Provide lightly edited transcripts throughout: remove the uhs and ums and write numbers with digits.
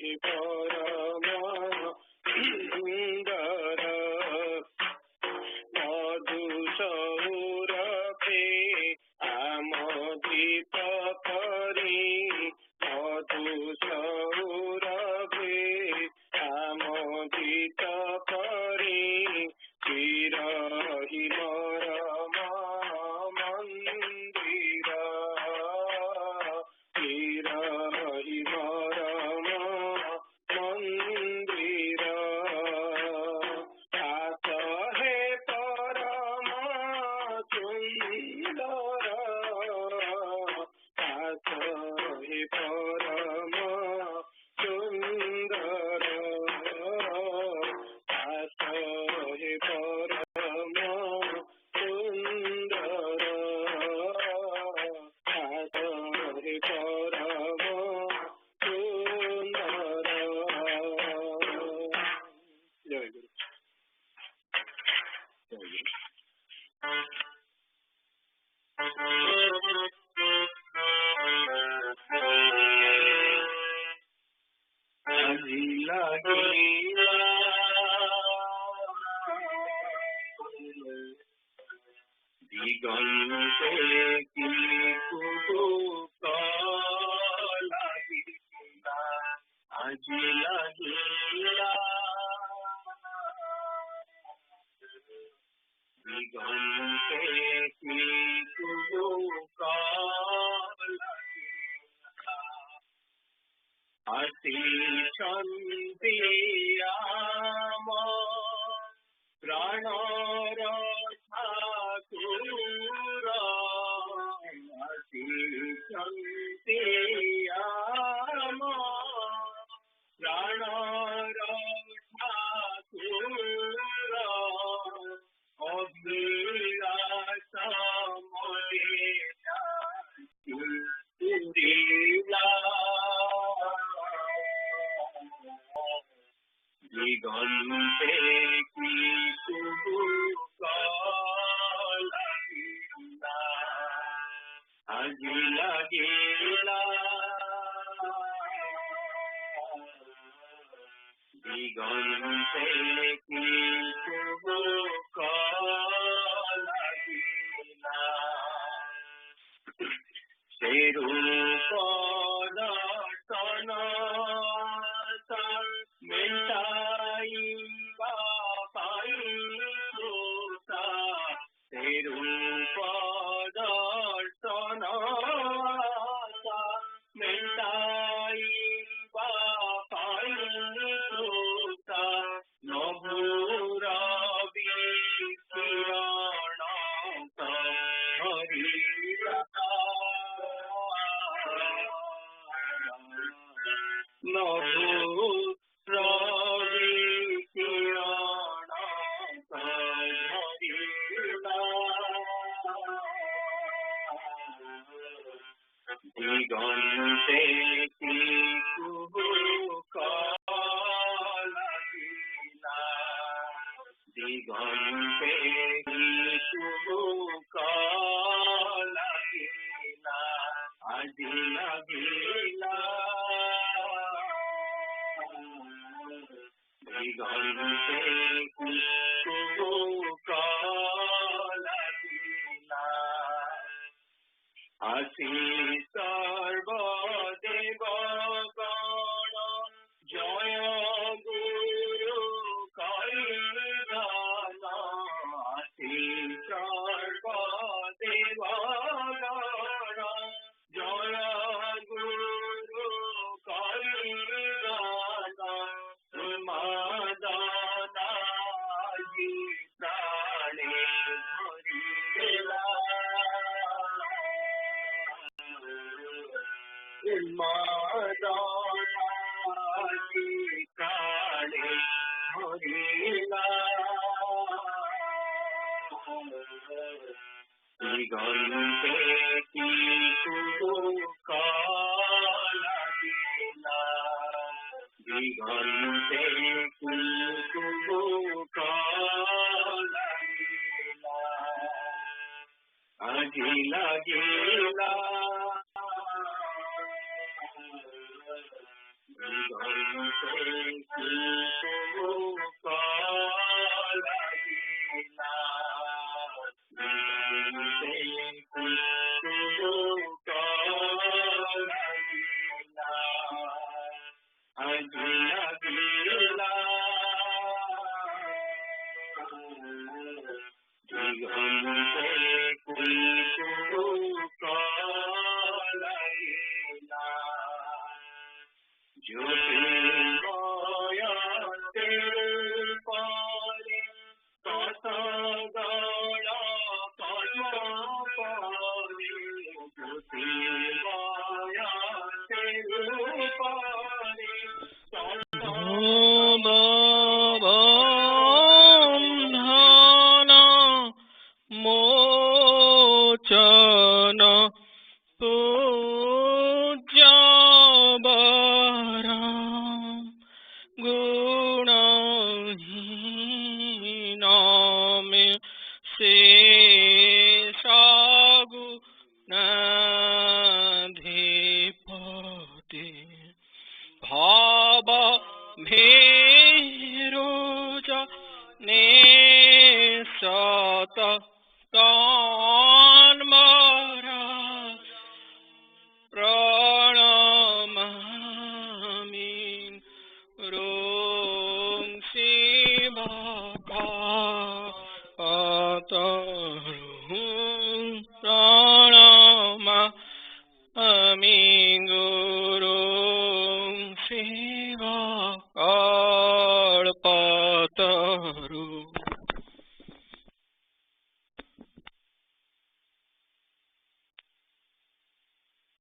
हि परम सुंदर मधुसौरभे आमोदित करी मधुसौरभे आमोदित करी चिरहि मरम मंदिरा चिरहि मरम मंदिरा आस हे परम सुंदर आस हे परम सुंदर आस हे परम सुंदर आस हे परम सुंदर। जय गुरु। अजिला गिला दिगंते की कुतूहला गिला अजिला गिला दिगंते की कुतूहला अति शांतियाम प्राणर ठाकुर अति शांतियाम प्राणर ठाकुर अभिलाष मलिला दिगंते की कुतूहला गिला अजिला गिला दिगंते की कुतूहला गिला से रूप दर्शन मिटाइबा पाई सुता से रूप दर्शन मिटाइबा पाई सुता नभुर विकिरण हरिला नभुर दिगंते की कुतूहला गिला दिगंते की कुतूहला गिला अजिला गिला दिगंते की कुतूहला गिला असि सर्वदेव गण जय गुरु कैलान असि सर्वदेव गण जय गुरु कैलान मदनाजी प्राणे भरिला मदनाजी प्राणे भरिला दिगंते की कुतूहला गिला दिगंते की कुतूहला गिला अजिला गिला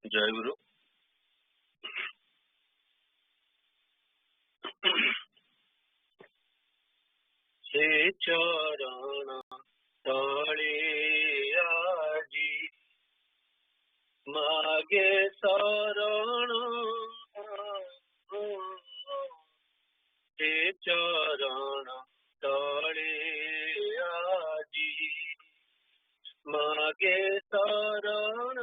जय गुरु। से चरण तले आजी मागे शरण, से चरण तले आजी मागे शरण,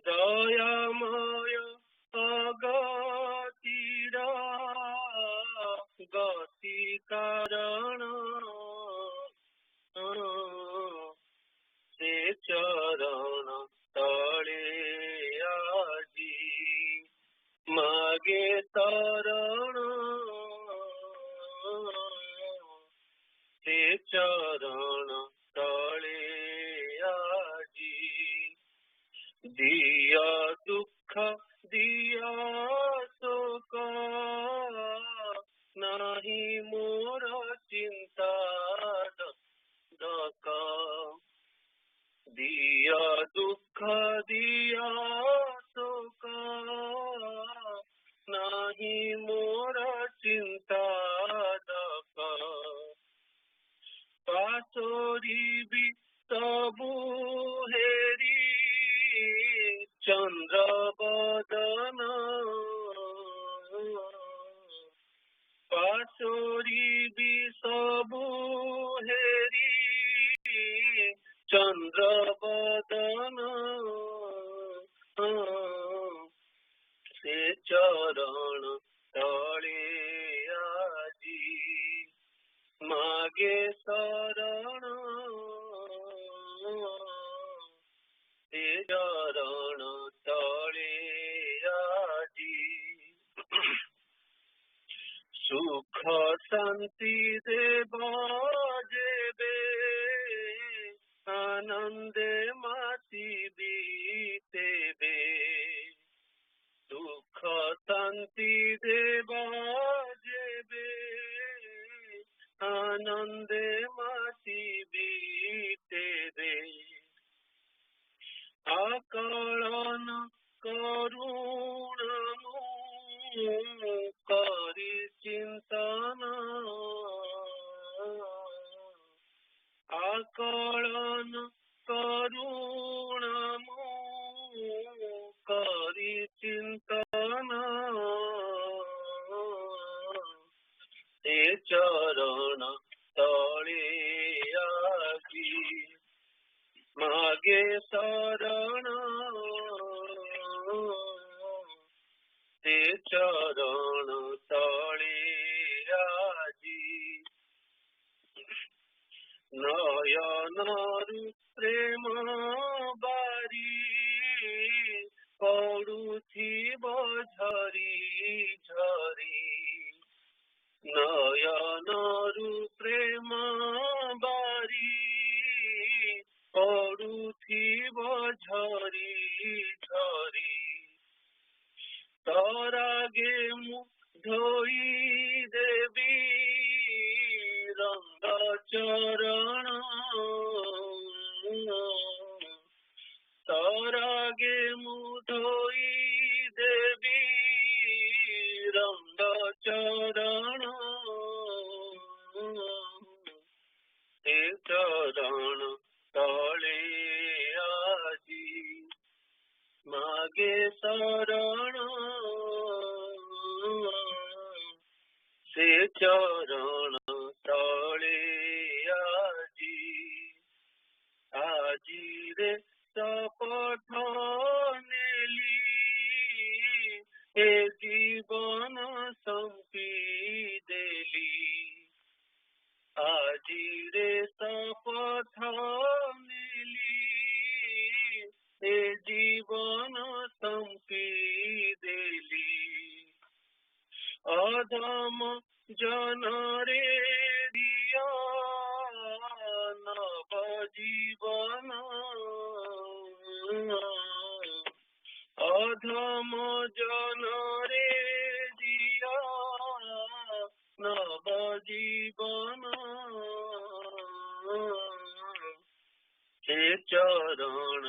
दयामय अगतिर गति कारण, से चरण तले आजी मागे शरण, से चरण तले आजी दिया दुख दिया शोक नहीं मोर चिंता दक, दिया दुख दिया शोक नहीं मोर चिंता दक, पासोरी भी सबू हेरी चंद्र बदन, पासोरी भी सबू हेरी चंद्र बदन, से चरण तले आजी मागे शरण, से चरण तले आजी सुख शांति देवा जेबे आनंदे माती बीतेबे, सुख शांति देवा जेबे आनंदे माती बीतेबे, आकलन करुणनु करी चिंतन, आकलन करुणनु करी चिंतन, से चरण तले आजी मागे शरण, ଚରଣ ତଳେ ଆଜି ନୟନରୁ ପ୍ରେମ ବାରି ପଡୁଥିବ ଝରି ଝରି ନୟନରୁ ପ୍ରେମ ବାରି ପଡୁଥିବ ଝରି ଝରି ତରାଗେ ମୁଁ ଧୋଇ ଦେବି ରଙ୍ଗ ଚରଣ ତରାଗେ ମୁଁ ଧୋଇ ଦେବି ରଙ୍ଗ ଚରଣ ଏ ଚରଣ ତଳେ ଆଜି ମାଗେ ଶରଣ ସେ ଚରଣ ତଳେ ଆଜି ଆଜିରେ ଶପଥ ନେଲି ଏ ଜୀବନ ସମ୍ପି ଦେଲି ଆଜିରେ ଶପଥ ନେଲି ଏ ଜୀବନ ସମ୍ପି ଦେଲି ଅଧମ ଜନରେ ଦିଅ ନବ ଜୀବନ ଅଧମ ଜନରେ ଦିଅ ନବ ଜୀବନ ସେ ଚରଣ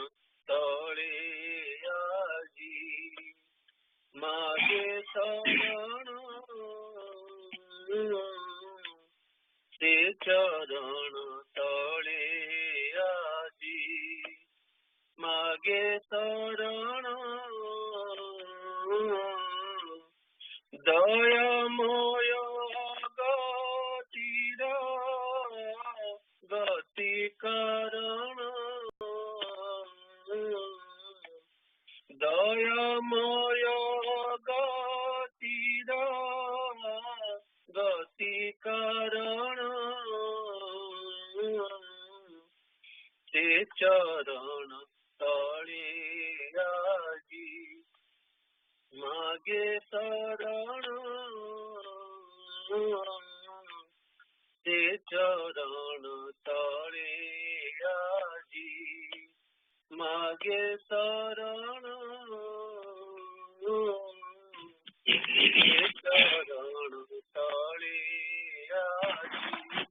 ତଳେ ଆଜି ମାଗେ ଶରଣ ସେ ଚରଣ ତଳେ ଆଜି ମାଗେ ଶରଣ ଦୟାମୟ ଗତିର ଗତି କାରଣ ଦୟାମୟ ଗତିର ଗତି କାରଣ ସେ ଚରଣ ତଳେ ଆଜି ମାଗେ ଶରଣ ସେ ଚରଣ ତଳେ ଆଜି ମାଗେ ଶରଣ ସେ ଚରଣ ତଳେ ଆଜି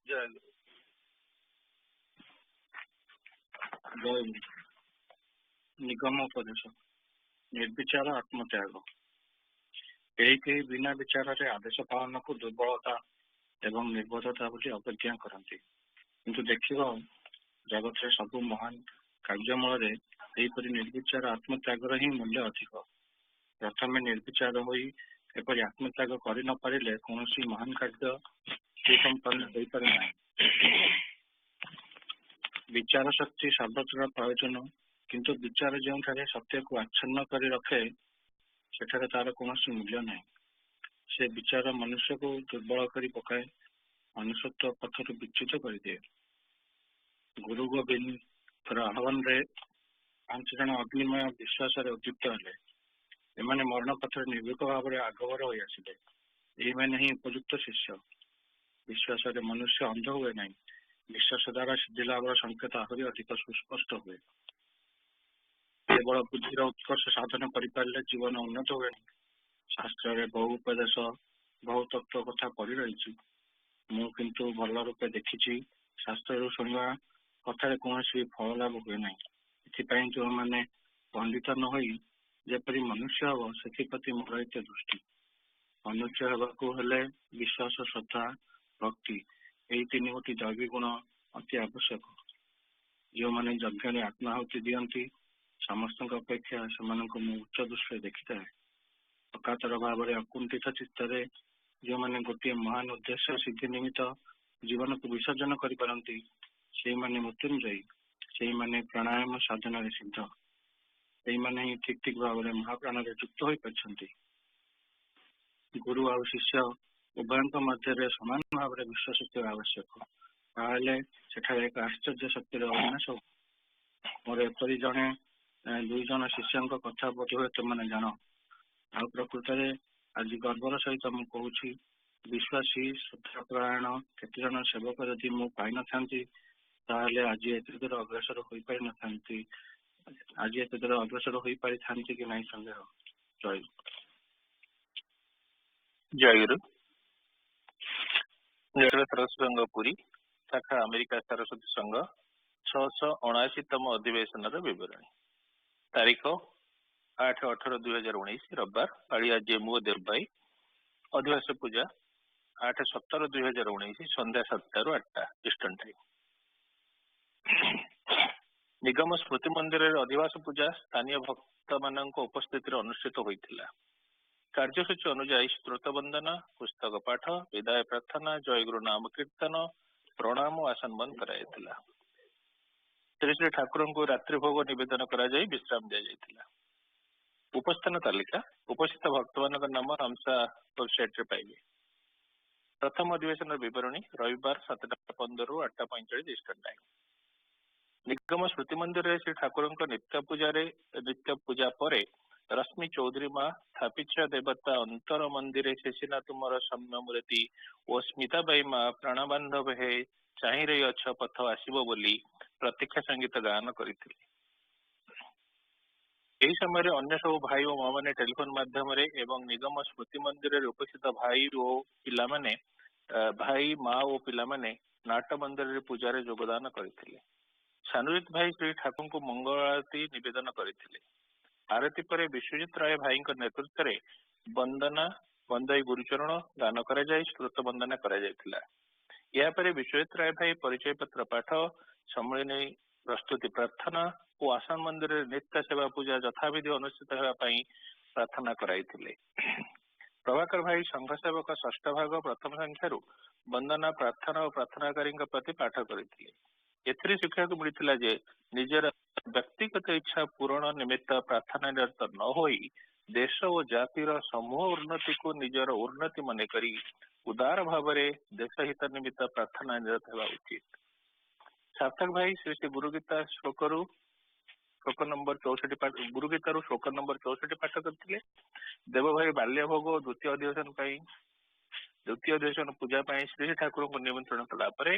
ଜୟ ଜୟ ନିଗମ ଉପଦେଶ ନିର୍ବିଚାର ଆତ୍ମତ୍ୟାଗ କେହି ବିନା ବିଚାରରେ ଆଦେଶ ପାଳନକୁ ଦୁର୍ବଳତା ଏବଂ ନିର୍ବୋଧତା ବୋଲି ଅବଜ୍ଞା କରନ୍ତି, କିନ୍ତୁ ଦେଖିବ ଜଗତରେ ସବୁ ମହାନ କାର୍ଯ୍ୟ ମୂଳରେ ଏହିପରି ନିର୍ବିଚାର ଆତ୍ମତ୍ୟାଗର ହିଁ ମୂଲ୍ୟ ଅଧିକ। ପ୍ରଥମେ ନିର୍ବିଚାର ହୋଇ ଏପରି ଆତ୍ମତ୍ୟାଗ କରି ନ ପାରିଲେ କୌଣସି ମହାନ କାର୍ଯ୍ୟ ସୁସମ୍ପନ୍ନ ହୋଇପାରେ ନାହିଁ। ବିଚାର ଶକ୍ତି ସର୍ବତ୍ର ପ୍ରୟୋଜନ, କିନ୍ତୁ ବିଚାର ଯେଉଁଠାରେ ସତ୍ୟକୁ ଆଚ୍ଛନ୍ନ କରି ରଖେ ସେଠାରେ ତାର କୌଣସି ମୂଲ୍ୟ ନାହିଁ। ସେ ବିଚାର ମନୁଷ୍ୟକୁ ଦୁର୍ବଳ କରି ପକାଏ, ମନୁଷ୍ୟତ୍ୱ ପଥରୁ ବିଚ୍ୟୁତ କରିଦିଏ। ଗୁରୁ ଗୋବିନ୍ଦର ଆହ୍ୱାନରେ 5 ଜଣ ଅଗ୍ନିମୟ ବିଶ୍ୱାସରେ ଉଦ୍ୟୁକ୍ତ ହେଲେ। ଏମାନେ ମରଣ ପଥରେ ନିର୍ଭୀକ ଭାବରେ ଆଗଭର ହୋଇ ଆସିଲେ। ଏହିମାନେ ହିଁ ଉପଯୁକ୍ତ ଶିଷ୍ୟ। ବିଶ୍ୱାସରେ ମନୁଷ୍ୟ ଅନ୍ଧ ହୁଏ ନାହିଁ। ବିଶ୍ୱାସ ଦ୍ୱାରା ସିଦ୍ଧିଲାଭର ସଂକେତ ଆହୁରି ଅଧିକ ସୁସ୍ପଷ୍ଟ ହୁଏ। କେବଳ ବୁଦ୍ଧିର ଉତ୍କର୍ଷ ସାଧନ କରିପାରିଲେ ଜୀବନ ଉନ୍ନତ ହୁଏ ନାହିଁ। ଶାସ୍ତ୍ରରେ ବହୁ ଉପଦେଶ ବହୁ ତତ୍ତ୍ୱ କଥା ପଡ଼ି ରହିଛି। ମୁଁ କିନ୍ତୁ ଭଲ ରୂପେ ଦେଖିଛି, ଶାସ୍ତ୍ରରୁ ଶୁଣିବା କଥାରେ କୌଣସି ଫଳ ଲାଭ ହୁଏ ନାହିଁ। ଏଥିପାଇଁ ଯେଉଁମାନେ ପଣ୍ଡିତ ନ ହୋଇ ଯେପରି ମନୁଷ୍ୟ ହେବ ସେଥିପ୍ରତି ମୋର ଏତେ ଦୃଷ୍ଟି। ମନୁଷ୍ୟ ହେବାକୁ ହେଲେ ବିଶ୍ୱାସ, ଶ୍ରଦ୍ଧା, ଭକ୍ତି ଏହି 3ଗୋଟି ଦୈବୀ ଗୁଣ ଅତି ଆବଶ୍ୟକ। ଯେଉଁମାନେ ଯଜ୍ଞରେ ଆତ୍ମାହୁତି ଦିଅନ୍ତି ସମସ୍ତଙ୍କ ଅପେକ୍ଷା ସେମାନଙ୍କୁ ମୁଁ ଉଚ୍ଚ ଦୃଷ୍ଟିରେ ଦେଖିଥାଏ। ଅକାତର ଭାବରେ ଅକୁଣ୍ଠିତ ଚିତ୍ତରେ ଯେଉଁମାନେ ଗୋଟିଏ ମହାନ ଉଦ୍ଦେଶ୍ୟ ସିଦ୍ଧି ନିମିତ୍ତ ଜୀବନକୁ ବିସର୍ଜନ କରିପାରନ୍ତି ସେଇମାନେ ମୃତ୍ୟୁଞ୍ଜୟୀ, ସେଇମାନେ ପ୍ରାଣାୟାମ ସାଧନାରେ ସିଦ୍ଧ, ସେଇମାନେ ହିଁ ଠିକ ଭାବରେ ମହାପ୍ରାଣରେ ଯୁକ୍ତ ହୋଇପାରିଛନ୍ତି। ଗୁରୁ ଆଉ ଶିଷ୍ୟ ଉଭୟଙ୍କ ମଧ୍ୟରେ ସମାନ ଭାବରେ ବିଶ୍ୱାସ ଥିବା ଆବଶ୍ୟକ। ତାହେଲେ ସେଠାରେ ଏକ ଆଶ୍ଚର୍ଯ୍ୟ ଶକ୍ତିର ଅବିନାଶ। ମୋର ଏପରି ଦୁଇ ଜଣ ଶିଷ୍ୟଙ୍କ କଥା ବୋଧହୁଏ ତୁମମାନେ ଜାଣ। ଆଉ ପ୍ରକୃତରେ ଆଜି ଗର୍ବର ସହିତ ମୁଁ କହୁଛି, ବିଶ୍ୱାସୀ ଶ୍ରଦ୍ଧାପରାୟଣ କେତେଜଣ ସେବକ ଯଦି ମୁଁ ପାଇନଥାନ୍ତି, ତାହେଲେ ଆଜି ଏତେ ଦୂର ଅଗ୍ରସର ହୋଇପାରିଥାନ୍ତି କି ନାହିଁ ସନ୍ଦେହ। ଜୟ ଜୟଗୁରୁ। ସରସ୍ୱତୀ ସଂଘ ପୁରୀ ଶାଖା ଆମେରିକା ସରସ୍ୱତୀ ସଂଘ 679ତମ ଅଧିବେଶନର ବିବରଣୀ। ତାରିଖ 8/18/2019 ରବିବାର। ପାଳିଆ ଜେମୁ ଓ ଦେବଭାଇ। ଅଧିବାସ ପୂଜା 8/17/2019 ସନ୍ଧ୍ୟା 7ଟାରୁ 8ଟା ଇଷ୍ଟର୍ଣ୍ଣ ଟାଇମ୍। ନିଗମ ସ୍ମୃତି ମନ୍ଦିରରେ ଅଧିବାସ ପୂଜା ସ୍ଥାନୀୟ ଭକ୍ତମାନଙ୍କ ଉପସ୍ଥିତିରେ ଅନୁଷ୍ଠିତ ହୋଇଥିଲା। କାର୍ଯ୍ୟସୂଚୀ ଅନୁଯାୟୀ ସ୍ତୋତ୍ର ବନ୍ଦନ, ପୁସ୍ତକ ପାଠ, ବିଦାୟ ପ୍ରାର୍ଥନା, ଜୟଗୁରୁ ନାମ କୀର୍ତ୍ତନ, ପ୍ରଣାମ ଓ ଆସନ ବନ୍ଦ କରାଯାଇଥିଲା। ଶ୍ରୀ ଶ୍ରୀ ଠାକୁରଙ୍କୁ ରାତ୍ରି ଭୋଗ ନିବେଦନ କରାଯାଇ ବିଶ୍ରାମ ଦିଆଯାଇଥିଲା। ଉପସ୍ଥାନ ତାଲିକା ଉପସ୍ଥିତ ଭକ୍ତମାନଙ୍କ ନାମ ଆମସା ୱେବସାଇଟରେ ପାଇବେ। ପ୍ରଥମ ଅଧିବେଶନର ବିବରଣୀ ରବିବାର 7:15ରୁ 8:45 ଇଷ୍ଟର୍ଣ୍ଣ ଟାଇମ୍। ନିଗମ ସ୍ମୃତି ମନ୍ଦିରରେ ଶ୍ରୀ ଠାକୁରଙ୍କ ନିତ୍ୟ ପୂଜା ପରେ ରଶ୍ମି ଚୌଧୁରୀ ମା ସ୍ଥାପିତ ଦେବତା ଅନ୍ତର ମନ୍ଦିରେ ଶେଷିନା ତୁମର ସୌମ୍ୟ ମୂର୍ତ୍ତି ଓ ସ୍ମିତାବାଇ ମା ପ୍ରାଣବାନ୍ଧବ ହେ ଚାହିଁ ରହି ଅଛ ପଥ ଆସିବ ବୋଲି ପ୍ରତୀକ୍ଷା ସଙ୍ଗୀତ ଗାନ କରିଥିଲେ। ଏହି ସମୟରେ ଅନ୍ୟ ସବୁ ଭାଇ ଓ ମା ମାନେ ଟେଲିଫୋନ ମାଧ୍ୟମରେ ଏବଂ ନିଗମ ସ୍ମୃତି ମନ୍ଦିରରେ ଉପସ୍ଥିତ ଭାଇ ମା ଓ ପିଲାମାନେ ନାଟ ମନ୍ଦିରରେ ପୂଜାରେ ଯୋଗଦାନ କରିଥିଲେ। ସାନୁଜିତ ଭାଇ ଶ୍ରୀ ଠାକୁରଙ୍କୁ ମଙ୍ଗଳ ଆଳତୀ ନିବେଦନ କରିଥିଲେ। ଆରତୀ ପରେ ବିଶ୍ୱଜିତ ରାୟ ଭାଇଙ୍କ ନେତୃତ୍ୱରେ ବନ୍ଦାଇ ଗୁରୁଚରଣ ଗାନ କରାଯାଇ ସ୍ତୋତ୍ର ବନ୍ଦନା କରାଯାଇଥିଲା। ଏହାପରେ ବିଶ୍ୱଜିତ ରାୟ ଭାଇ ପରିଚୟ ପତ୍ର ପାଠ, ସମ୍ମିଳନୀ ପ୍ରସ୍ତୁତି ପ୍ରାର୍ଥନା ଓ ଆସାମ ମନ୍ଦିରରେ ନିତ୍ୟ ସେବା ପୂଜା ଯଥାବିଧି ଅନୁଷ୍ଠିତ ହେବା ପାଇଁ ପ୍ରାର୍ଥନା କରାଇଥିଲେ। ପ୍ରଭାକର ଭାଇ ସଂଘ ସେବକ ଷଷ୍ଠ ଭାଗ ପ୍ରଥମ ସଂଖ୍ୟାରୁ ବନ୍ଦନା ପ୍ରାର୍ଥନା ଓ ପ୍ରାର୍ଥନାକାରୀଙ୍କ ପ୍ରତି ପାଠ କରିଥିଲେ। ଏଥିରେ ଶିଖିବାକୁ ମିଳିଥିଲା ଯେ ନିଜର ବ୍ୟକ୍ତିଗତ ଇଚ୍ଛା ପୂରଣ ନିମିତ୍ତ ପ୍ରାର୍ଥନା ନିରତ ନ ହୋଇ ଦେଶ ଓ ଜାତିର ସମୂହ ଉନ୍ନତିକୁ ନିଜର ଉନ୍ନତି ମନେକରି ଉଦାର ଭାବରେ ଦେଶ ହିତ ନିମିତ୍ତ ପ୍ରାର୍ଥନା ନିରତ ହେବା ଉଚିତ। ସାର୍ଥକ ଭାଇ ଶ୍ରୀ ଶ୍ରୀ ଗୁରୁଗୀତା ଶ୍ଲୋକରୁ ଶ୍ଲୋକ ନମ୍ବର 64 ପାଠ କରିଥିଲେ। ଦେବ ଭାଇ ବାଲ୍ୟ ଭୋଗ ଓ ଦ୍ୱିତୀୟ ଅଧିବେଶନ ପୂଜା ପାଇଁ ଶ୍ରୀ ଠାକୁରଙ୍କୁ ନିମନ୍ତ୍ରଣ କଲା ପରେ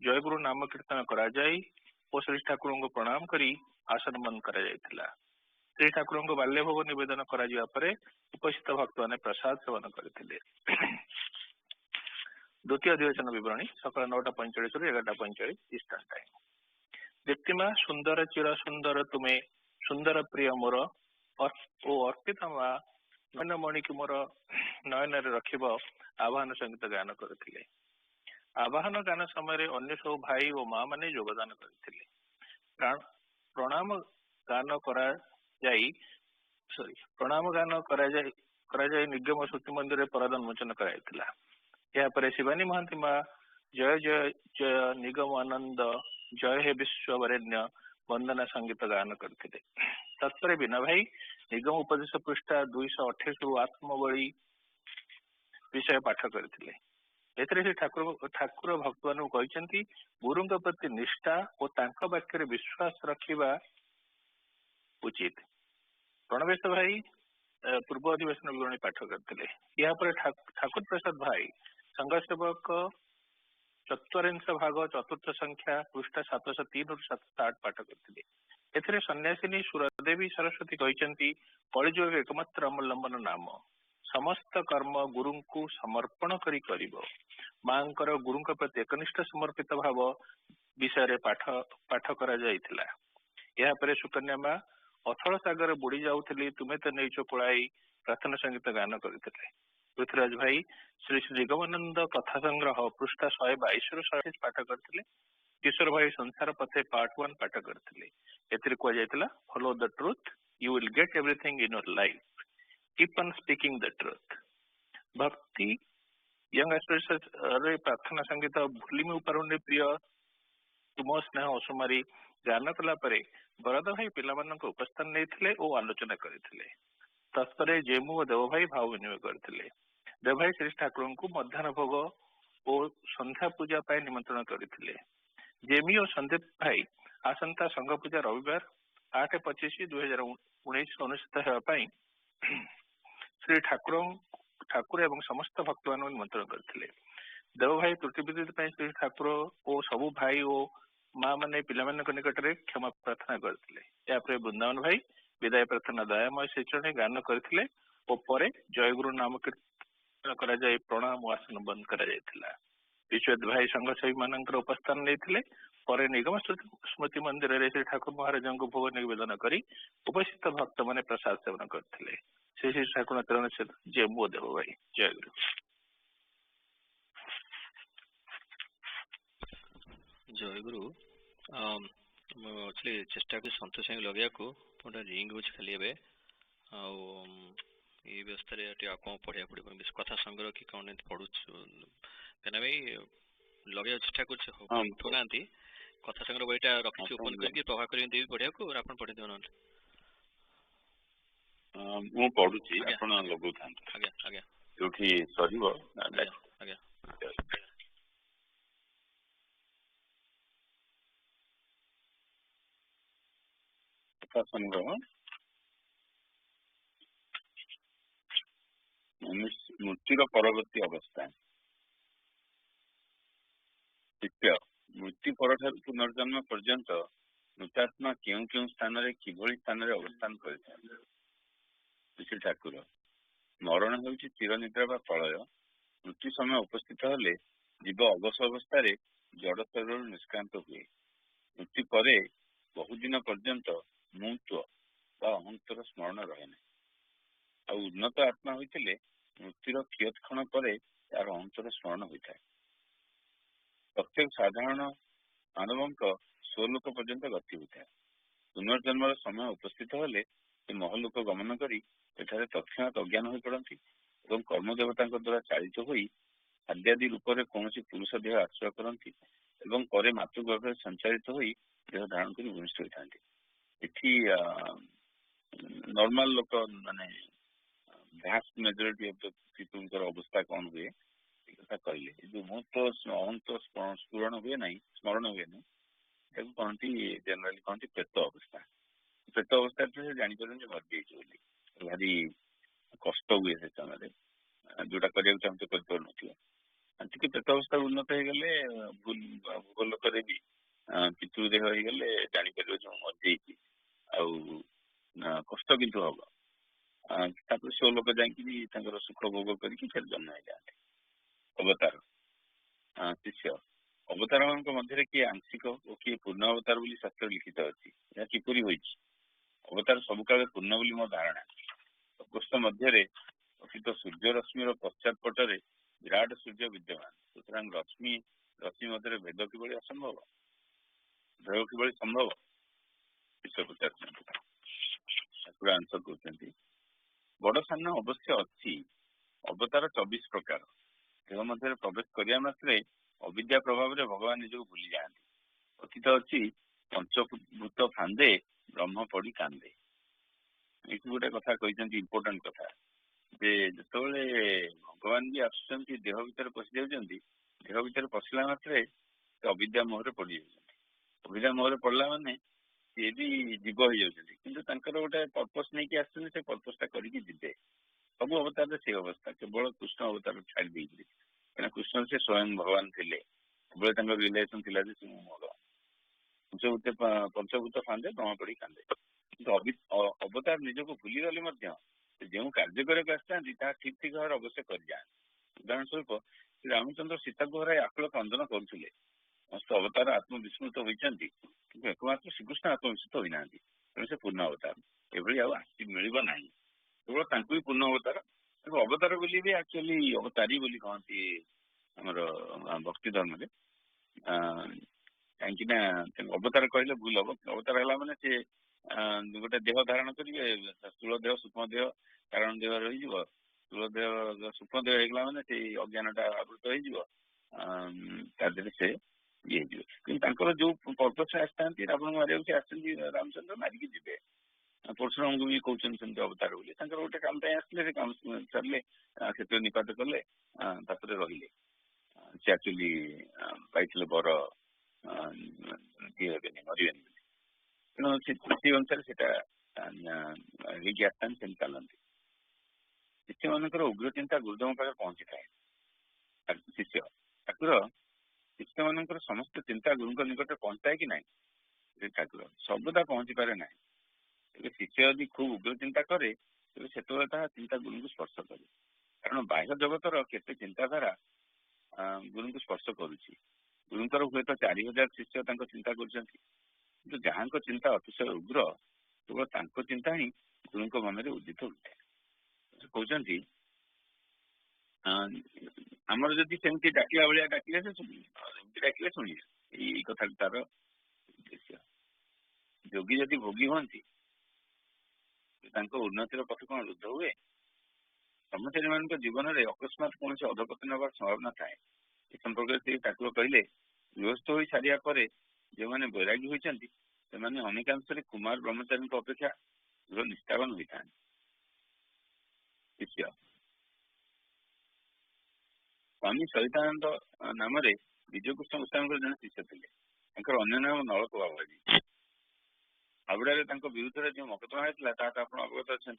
ଜୟଗୁରୁ ନାମ କୀର୍ତ୍ତନ କରାଯାଇ ଓ ଶ୍ରୀ ଠାକୁରଙ୍କୁ ପ୍ରଣାମ କରି ଆସନ ବନ୍ଦ କରାଯାଇଥିଲା। ଶ୍ରୀ ଠାକୁରଙ୍କୁ ବାଲ୍ୟ ଭୋଗ ନିବେଦନ କରାଯିବା ପରେ ଉପସ୍ଥିତ ଭକ୍ତମାନେ ପ୍ରସାଦ ସେବନ କରିଥିଲେ। ଦ୍ୱିତୀୟ ଅଧିବେଶନ ବିବରଣୀ ସକାଳ 9:45ରୁ 11:45 ଇଷ୍ଟର୍ଣ୍ଣ ଟାଇମ୍। ଦୀପ୍ତିମା ସୁନ୍ଦର ଚିର ସୁନ୍ଦର ତୁମେ ସୁନ୍ଦର ପ୍ରିୟ ମୋର ଓ ଅର୍ପିତା ମା ନୟନ ମଣିକୁ ମୋର ନୟନରେ ରଖିବ ଆହ୍ୱାନ ସଙ୍ଗୀତ ଗାନ କରିଥିଲେ। ଆବାହନ ଗାନ ସମୟରେ ଅନ୍ୟ ସବୁ ଭାଇ ଓ ମା ମାନେ ଯୋଗଦାନ କରିଥିଲେ। ପ୍ରଣାମ ଗାନ କରାଯାଇ ନିଗମ ସ୍ମୃତି ମନ୍ଦିରରେ ପରଦା ଉନ୍ମୋଚନ କରାଯାଇଥିଲା। ଏହାପରେ ଶିବାନୀ ମହାନ୍ତି ମା ଜୟ ଜୟ ଜୟ ନିଗମ ଆନନ୍ଦ ଜୟ ହେ ବିଶ୍ୱବରେଣ୍ୟ ବନ୍ଦନା ସଙ୍ଗୀତ ଗାନ କରିଥିଲେ। ତତ୍ପରେ ବିନା ଭାଇ ନିଗମ ଉପଦେଶ ପୃଷ୍ଠା 228ରୁ ଆତ୍ମବଳି ବିଷୟ ପାଠ କରିଥିଲେ। ଏଥିରେ ସେ ଠାକୁର ଭକ୍ତମାନଙ୍କୁ କହିଛନ୍ତି ଗୁରୁଙ୍କ ପ୍ରତି ନିଷ୍ଠା ଓ ତାଙ୍କ ବାକ୍ୟରେ ବିଶ୍ୱାସ ରଖିବା ଉଚିତ। ପ୍ରଣବେଶ ଭାଇ ପୂର୍ବ ଅଧିବେଶନ ବିବରଣୀ ପାଠ କରିଥିଲେ। ଏହାପରେ ଠାକୁର ପ୍ରସାଦ ଭାଇ ସଂଘ ସେବକ 44 ଭାଗ 4ର୍ଥ ସଂଖ୍ୟା ପୃଷ୍ଠା 703ରୁ 708 ପାଠ କରିଥିଲେ। ଏଥିରେ ସନ୍ନ୍ୟାସିନୀ ସୁରଦେବୀ ସରସ୍ୱତୀ କହିଛନ୍ତି କଳିଯୁଗର ଏକମାତ୍ର ଅବଲମ୍ବନ ନାମ ସମସ୍ତ କର୍ମ ଗୁରୁଙ୍କୁ ସମର୍ପଣ କରି କରିବ। ମାଙ୍କର ଗୁରୁଙ୍କ ପ୍ରତି ଏକନିଷ୍ଠ ସମର୍ପିତ ଭାବ ବିଷୟରେ ପାଠ କରାଯାଇଥିଲା। ଏହାପରେ ସୁକନ୍ୟା ମା ଅଥଳ ସାଗର ବୁଡି ଯାଉଥିଲି ତୁମେ ତ ନେଇଛ କୋଳାଇ ପ୍ରାର୍ଥନା ସଙ୍ଗୀତ ଗାନ କରିଥିଲେ। ପୃଥ୍ୱୀରାଜ ଭାଇ ଶ୍ରୀ ଶ୍ରୀ ନିଗମାନନ୍ଦ କଥା ସଂଗ୍ରହ ପୃଷ୍ଠା 122ରୁ 128 ପାଠ କରିଥିଲେ। କିଶୋର ଭାଇ ସଂସାର ପଥେ ପାର୍ଟ 1 ପାଠ କରିଥିଲେ। ଏଥିରେ କୁହାଯାଇଥିଲା follow the truth you will get everything in your life keep on speaking the truth. ଭକ୍ତି ୟଙ୍ଗ ଆସ୍ପିରେସନରେ ପ୍ରାର୍ଥନା ସଙ୍ଗୀତ ଭୁଲିମି ପାରୁନି ପ୍ରିୟ ତୁମ ସ୍ନେହ ଅସୁମାରୀ ଗାନ କଲା ପରେ ବରଦ ଭାଇ ପିଲାମାନଙ୍କ ଉପସ୍ଥାନ ନେଇଥିଲେ ଓ ଆଲୋଚନା କରିଥିଲେ। ତତ୍ପରେ ଜେମୁ ଓ ଦେବ ଭାଇ ଭାବ ବିନିମୟ କରିଥିଲେ। ଦେବଭାଇ ଶ୍ରୀ ଠାକୁରଙ୍କୁ ମଧ୍ୟାହ୍ନ ଭୋଗ ଓ ସନ୍ଧ୍ୟା ପୂଜା ପାଇଁ ନିମନ୍ତ୍ରଣ କରିଥିଲେ। ଜେମି ଓ ସନ୍ଦୀପ ଭାଇ ଆସନ୍ତା ସଂଘ ପୂଜା ରବିବାର 8/25/2019 ଅନୁଷ୍ଠିତ ହେବା ପାଇଁ ଶ୍ରୀ ଠାକୁର ଏବଂ ସମସ୍ତ ଭକ୍ତମାନଙ୍କୁ ନିମନ୍ତ୍ରଣ କରିଥିଲେ। ଦେବଭାଇ ତ୍ରୁଟି ବିଦ୍ୟୁତ ପାଇଁ ଶ୍ରୀ ଠାକୁର ଓ ସବୁ ଭାଇ ଓ ମା ମାନେ ପିଲାମାନଙ୍କ ନିକଟରେ କ୍ଷମା ପ୍ରାର୍ଥନା କରିଥିଲେ। ଏହାପରେ ବୃନ୍ଦାବନ ଭାଇ ବିଦାୟ ପ୍ରାର୍ଥନା ଦୟାମୟ ଶ୍ରୀଚରଣୀ ଗାନ କରିଥିଲେ ଓ ପରେ ଜୟଗୁରୁ ନାମ କୀର୍ତ୍ତନ କରାଯାଇ ପ୍ରଣାମ ଓ ଆସନ ବନ୍ଦ କରାଯାଇଥିଲା। ବିଶ୍ୱଜିତ ଭାଇ ସଂଘ ସେବୀ ମାନଙ୍କର ଉପସ୍ଥାନ ନେଇଥିଲେ। ପରେ ନିଗମ ସ୍ମୃତି ମନ୍ଦିରରେ ଶ୍ରୀ ଠାକୁର ମହାରାଜଙ୍କୁ ଭୋଗ ନିବେଦନ କରି ଉପସ୍ଥିତ ଭକ୍ତ ମାନେ ପ୍ରସାଦ ସେବନ କରିଥିଲେ। ଶ୍ରୀ ଶ୍ରୀ ଠାକୁର ଚରଣ ଜେମୁ ଦେବ ଭାଇ ଜୟଗୁରୁ। ଜୟଗୁରୁ। ମୁଁ ଆକ୍ଚୁଆଲି ଚେଷ୍ଟା କରୁଛି ସନ୍ତୋଷ ସାଙ୍ଗେ ଲଗେଇବାକୁ, ପୁରା ରିଙ୍ଗ ହେଉଛି ଖାଲି ଏବେ। ଆଉ ଏଇ ବ୍ୟବସ୍ଥାରେ ଟିକେ ଆଉ କ'ଣ ପଢ଼ିବାକୁ ପଡ଼ିବ, ବେଶୀ କଥା ସଂଗ୍ରହ କି କ'ଣ ଏମିତି ପଢ଼ୁଛୁ କାହିଁକିନା ଭାଇ ଲଗେଇବାକୁ ଚେଷ୍ଟା କରୁଛି, ଉଠୁନାହାନ୍ତି। କଥା ସଂଗ୍ରହ ବହିଟା ରଖିଛି ଓପନ୍ କରିକି ପ୍ରଭାବ କରିକି ଦେବି ପଢ଼ିବାକୁ, ଆପଣ ପଢ଼ିଦେବେ ନହେଲେ। ମୁଁ ପଢୁଛି, ଆପଣ ଲଗଉଥାନ୍ତୁ। ଆଜ୍ଞା ଆଜ୍ଞା ଯୋଉଠି ସରିବ ଆଜ୍ଞା ଆଜ୍ଞା। ସଂଗ୍ରହ ମୃତ୍ୟୁର ପରବର୍ତ୍ତୀ ଅବସ୍ଥା। ଦ୍ୱିତୀୟ, ମୃତ୍ୟୁ ପରଠାରୁ ପୁନର୍ଜନ୍ମ ପର୍ଯ୍ୟନ୍ତ ମୃତାତ୍ମା କେଉଁ କେଉଁ ସ୍ଥାନରେ କିଭଳି ସ୍ଥାନରେ ଅବସ୍ଥାନ କରିଥାଏ। ଶ୍ରୀ ଠାକୁର, ମରଣ ହେଉଛି ଚିର ନିଦ୍ରା ବା ପ୍ରଳୟ। ମୃତ୍ୟୁ ସମୟ ଉପସ୍ଥିତ ହେଲେ ଜୀବ ଅବଶ ଅବସ୍ଥାରେ ଜଡ଼ ଶରୀରରୁ ନିଷ୍କ୍ରାନ୍ତ ହୁଏ। ମୃତ୍ୟୁ ପରେ ବହୁଦିନ ପର୍ଯ୍ୟନ୍ତ ମୁତ୍ୱ ବା ଅହଂତର ସ୍ମରଣ ରହେ ନାହିଁ। ଆଉ ଉନ୍ନତ ଆତ୍ମା ହୋଇଥିଲେ ମୃତ୍ୟୁର କିୟତ୍କ୍ଷଣ ପରେ ତାର ଅହଂତର ସ୍ମରଣ ହୋଇଥାଏ। ପ୍ରତ୍ୟେକ ସାଧାରଣ ମାନବଙ୍କ ସ୍ୱଲୋକ ପର୍ଯ୍ୟନ୍ତ ଗତି ହୋଇଥାଏ। ପୁନର୍ଜନ୍ମର ସମୟ ଉପସ୍ଥିତ ହେଲେ ସେ ମହଲୋକ ଗମନ କରି ଏଠାରେ ତତ୍କ୍ଷଣାତ୍ ଅଜ୍ଞାନ ହୋଇ ପଡ଼ନ୍ତି ଏବଂ କର୍ମଦେବତାଙ୍କ ଦ୍ୱାରା ଚାଳିତ ହୋଇ ଖାଦ୍ୟାଦି ରୂପରେ କୌଣସି ପୁରୁଷ ଦେହ ଆଶ୍ରୟ କରନ୍ତି ଏବଂ ପରେ ମାତୃଗର୍ଭରେ ସଞ୍ଚାଳିତ ହୋଇ ଦେହ ଧାରଣ କରି ଭୂମିଷ୍ଠ ହୋଇଥାନ୍ତି। ଏଠି ନର୍ମାଲ ଲୋକ ମାନେ ଭାଷ୍ଟ ମେଜରିଟି ଅଫ ଦ ପିପୁଲଙ୍କର ଅବସ୍ଥା କ'ଣ ହୁଏ ଏ କଥା କହିଲେ। ଏ ଯୋଉ ଅହନ୍ତ ସ୍ମରଣ ହୁଏ ନାହିଁ, ତାକୁ କହନ୍ତି ଜେନେରାଲି କହନ୍ତି ପ୍ରେତ ଅବସ୍ଥା। ପ୍ରେତ ଅବସ୍ଥାରେ ସେ ଜାଣିପାରନ୍ତି ଯେ ମରିଯାଇଛି ବୋଲି, ଭାରି କଷ୍ଟ ହୁଏ ସେ ସମୟରେ, ଯୋଉଟା କରିବାକୁ ଚାହୁଁଛ କରିପାରୁନଥିବ। ଟିକେ ପ୍ରେତ ଅବସ୍ଥା ଉନ୍ନତ ହେଇଗଲେ ଭୂଗ ଲୋକରେ ବି ପିତୃ ଦେହ ହେଇଗଲେ ଜାଣିପାରିବ ଯେ ମୁଁ ମରିଯାଇଛି, ଆଉ କଷ୍ଟ କିନ୍ତୁ ହବ। ତାପରେ ସେ ଲୋକ ଯାଇକି ତାଙ୍କର ସୁଖ ଭୋଗ କରିକି ଫେର ଜନ୍ମ ହେଇଯାଆନ୍ତି। ଅବତାର ଶିଷ୍ୟ, ଅବତାର ମାନଙ୍କ ମଧ୍ୟରେ କିଏ ଆଂଶିକ ଓ କିଏ ପୂର୍ଣ୍ଣ ଅବତାର ବୋଲି ଶାସ୍ତ୍ର ଲିଖିତ ଅଛି। ଏହା କିପରି ହୋଇଛି? ଅବତାର ସବୁ କାଳେ ପୂର୍ଣ୍ଣ ବୋଲି ମୋ ଧାରଣା। ପ୍ରକୋଷ୍ଠ ମଧ୍ୟରେ ଅତୀତ ସୂର୍ଯ୍ୟ ରଶ୍ମିର ପଶ୍ଚାତ ପଟରେ ବିରାଟ ସୂର୍ଯ୍ୟ ବିଦ୍ୟମାନ। ସୁତରାଂ ରଶ୍ମି ମଧ୍ୟରେ ଭେଦ କିଭଳି ଅସମ୍ଭବ? ଭେଦ କିଭଳି ସମ୍ଭବ? ବିଶ୍ୱ ପଚାରୁଛନ୍ତି। ଠାକୁର ଆନ୍ସର କରୁଛନ୍ତି, ବଡ ସାନ ଅବଶ୍ୟ ଅଛି। ଅବତାର 24 ପ୍ରକାର। ଦେହ ମଧ୍ୟରେ ପ୍ରବେଶ କରିବା ମାତ୍ରେ ଅବିଦ୍ୟା ପ୍ରଭାବରେ ଭଗବାନ ନିଜକୁ ଭୁଲି ଯାଆନ୍ତି। ଅତୀତ ଅଛି ପଞ୍ଚଭୂତ ଫାନ୍ଦେ ବ୍ରହ୍ମ ପଡି କାନ୍ଦେ। ଏଇଠି ଗୋଟେ କଥା କହିଛନ୍ତି, ଇମ୍ପୋର୍ଟାଣ୍ଟ କଥା, ଯେ ଯେତେବେଳେ ଭଗବାନ ବି ଆସୁଛନ୍ତି ଦେହ ଭିତରେ ପଶି ଯାଉଛନ୍ତି, ଦେହ ଭିତରେ ପଶିଲା ମାତ୍ରେ ସେ ଅବିଦ୍ୟା ମୋହରେ ପଡିଯାଉଛନ୍ତି। ଅବିଦ୍ୟା ମୋହରେ ପଡିଲା ମାନେ ସିଏ ବି ଜୀବ ହେଇଯାଉଛନ୍ତି, କିନ୍ତୁ ତାଙ୍କର ଗୋଟେ ପର୍ପସ୍ ନେଇକି ଆସୁଛନ୍ତି, ସେ ପର୍ପସ୍ ଟା କରିକି ଯିବେ। ସବୁ ଅବତାରରେ ସେଇ ଅବସ୍ଥା, କେବଳ କୃଷ୍ଣ ଅବତାର ଛାଡି ଦେଇଥିଲେ, କାହିଁକିନା କୃଷ୍ଣ ସେ ସ୍ୱୟଂ ଭଗବାନ ଥିଲେ। ସବୁବେଳେ ତାଙ୍କର ରିଲେସନ ଥିଲା ଯେ ସେ ମୁଁ ଭଗବାନ। ପଞ୍ଚଭୂତ ଫାନ୍ଦେ ବ୍ରହ୍ମ ପଡି କାନ୍ଦେ। କିନ୍ତୁ ଅବତାର ନିଜକୁ ଭୁଲିଗଲେ ମଧ୍ୟ ସେ ଯେଉଁ କାର୍ଯ୍ୟ କରିବାକୁ ଆସିଥାନ୍ତି ତାହା ଠିକ ଠିକ ଭାବରେ ଅବଶ୍ୟ କରିଯାଆନ୍ତି। ଉଦାହରଣ ସ୍ୱରୂପ ଶ୍ରୀ ରାମଚନ୍ଦ୍ର ସୀତାକୁ ହରାଇ ଆକୁଳ କ୍ରନ୍ଦନ କରୁଥିଲେ। ସମସ୍ତ ଅବତାର ଆତ୍ମବିସ୍ମୃତ ହୋଇଛନ୍ତି, କିନ୍ତୁ ଏକମାତ୍ର ଶ୍ରୀକୃଷ୍ଣ ଆତ୍ମବିସ୍ମୃତ ହୋଇନାହାନ୍ତି, ତେଣୁ ସେ ପୂର୍ଣ୍ଣ ଅବତାର। ଏଭଳି ଆଉ ମିଳିବ ନାହିଁ, କେବଳ ତାଙ୍କୁ ବି ପୂର୍ଣ୍ଣ ଅବତାର। ତାଙ୍କୁ ଅବତାର ବୋଲି ବି ଆକ୍ଚୁଆଲି ଅବତାରୀ ବୋଲି କହନ୍ତି ଆମର ଭକ୍ତି ଧର୍ମରେ। କାହିଁକି ନା ଅବତାର କହିଲେ ଭୁଲ ହବ। ଅବତାର ହେଲା ମାନେ ସେ ଗୋଟେ ଦେହ ଧାରଣ କରିବେ, ସ୍ଥୂଳ ଦେହ, ସୂକ୍ଷ୍ମ ଦେହ, କାରଣ ଦେହ ରହିଯିବ। ସ୍ଥୂଳ ଦେହ ସୂକ୍ଷ୍ମ ଦେହ ହେଇଗଲା ମାନେ ସେଇ ଅଜ୍ଞାନ ଟା ଆବୃତ ହେଇଯିବ, ତା ଦେହରେ ସେ ଇଏ ହେଇଯିବ। କିନ୍ତୁ ତାଙ୍କର ଯୋଉ ପର୍ପସ୍ ଆସିଥାନ୍ତି ରାବଣ ମାରିବାକୁ, ସେ ଆସିଛନ୍ତି ରାମଚନ୍ଦ୍ର ମାରିକି ଯିବେ, परशुराम को भी कहते सेमती अवतार बोली गोटे काम आसते से काम सारे क्षेत्र निपात कले रही से एक्चुअली पाई बर ये मरवे तेणु से अनुसार से आसान से चलती शिष्य मान उग्र चिंता गुरुदेव पाखे पहुंची थाए शिष्य ठाकुर शिष्य मान समस्त चिंता गुरु निकट पहुंचाए कि नहीं ठाकुर सबदा पहुंची पारे ना शिष्य यदि खूब उग्र चिंता करे से चिंता गुरु को स्पर्श करे कारण बाह्य जगतर केते चिंताधारा गुरु को स्पर्श करुच्ची गुरुंर हुए तो 4000 शिष्य चिंता कर जहाँ चिंता अतिशय उग्र केवल चिंता ही गुरु मन में उदित होता है कहते आमर जदि सेमती डाकिला भाया डाकिले डाकिले शुणे यही कथा तार उद्देश्य योगी जदि भोगी हमें उन्नतिर पथ कौन रुद्ध हुए ब्रह्मचारी मान जीवन में अकस्मात कौन से अधपतन हमार संभावना थाए इस संपर्क से ठाकुर कहले गृहस्थ हो सारिया पर जो मैंने बैरागी होती से अनेकांश कुमार ब्रह्मचारी अपेक्षा गृह निष्ठावान होता है शिष्य स्वामी सहितानंद नाम विजयकृष्ण गोस्वामी जन शिष्य थे अन्य नाम नलक बाबाजी हावड़ा विरुद्ध जो मकदमा होता है आप अवगत अच्छा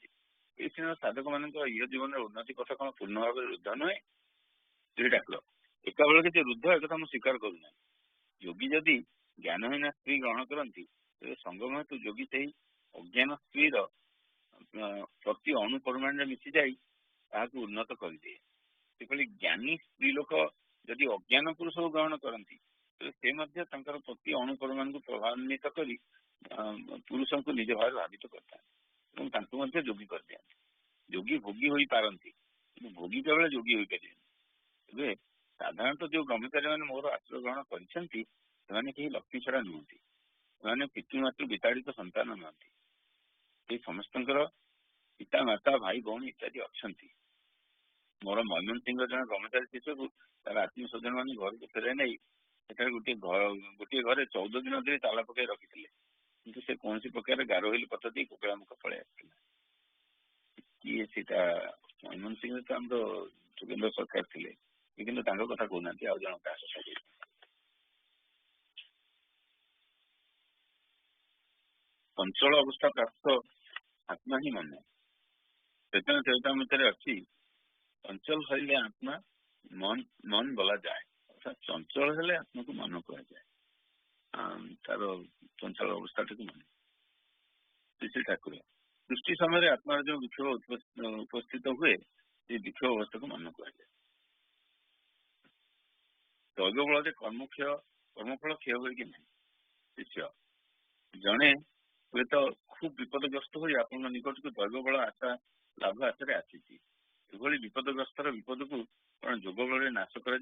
ये साधक मान यह जीवन उन्नति पथ कौन पूर्ण भाव रुद्ध नुहे ठाकुर एका बेल के रुद्ध एक मुझे स्वीकार करूना योगी जदि ज्ञानहीन स्त्री ग्रहण करती संगम हेतु योगी से अज्ञान स्त्री प्रति अणुपरिमाण मिसी जा उन्नत करदे ज्ञानी स्त्री लोक जदि अज्ञान पुरुष को ग्रहण करती से प्रति अणुपरिमाण को प्रभान्वित कर पुरुष को निज भाव भावित करता योगी कर दिखाती योगी भोगी हो पारती भोगी केवल योगी हो पारे साधारणतः जो ब्रह्मचारी मैंने मोर आश्रय ग्रहण कर लक्ष्मी छड़ा नुहति से पितृमातृ विताड़ित संतान नुहति समस्त पिता माता भाई भौणी इत्यादि अच्छा मोर मयमन सिंह जन ब्रह्मचारी शिष्य को तार आत्मीय स्वजन मान घर को फेर नहीं गोटे घर 14 दिन धरी ताला पकड़ रखी कि से कौन प्रकार गारोहिल पथ दी कुकड़ामुख पलि आसाला किए सीता मयमन सिंह तो आम जोगेन्द्र सरकार थे कि कथा कहना आउ जन क्या कथा चंचल अवस्था प्राप्त आत्मा ही मन चेतन चेता मध्य अच्छी चंचल है आत्मा मन मन बोला जाए अर्थात चंचल है आत्मा को मन कह जाए तार चंचल अवस्था टी मन श्री ठाकुर सृष्टि समय आत्मार जो विक्षोभ उपस्थित हुए ये विक्षोभ अवस्था को मन कह जाए दैव बल कर्मफल क्षय हुए कि नहीं शिष्य जड़े हुए तो खूब विपदग्रस्त हो निकट को दैव बल आशा लाभ आशार आसी विपदग्रस्तर विपद को कौन जोग बल नाश कर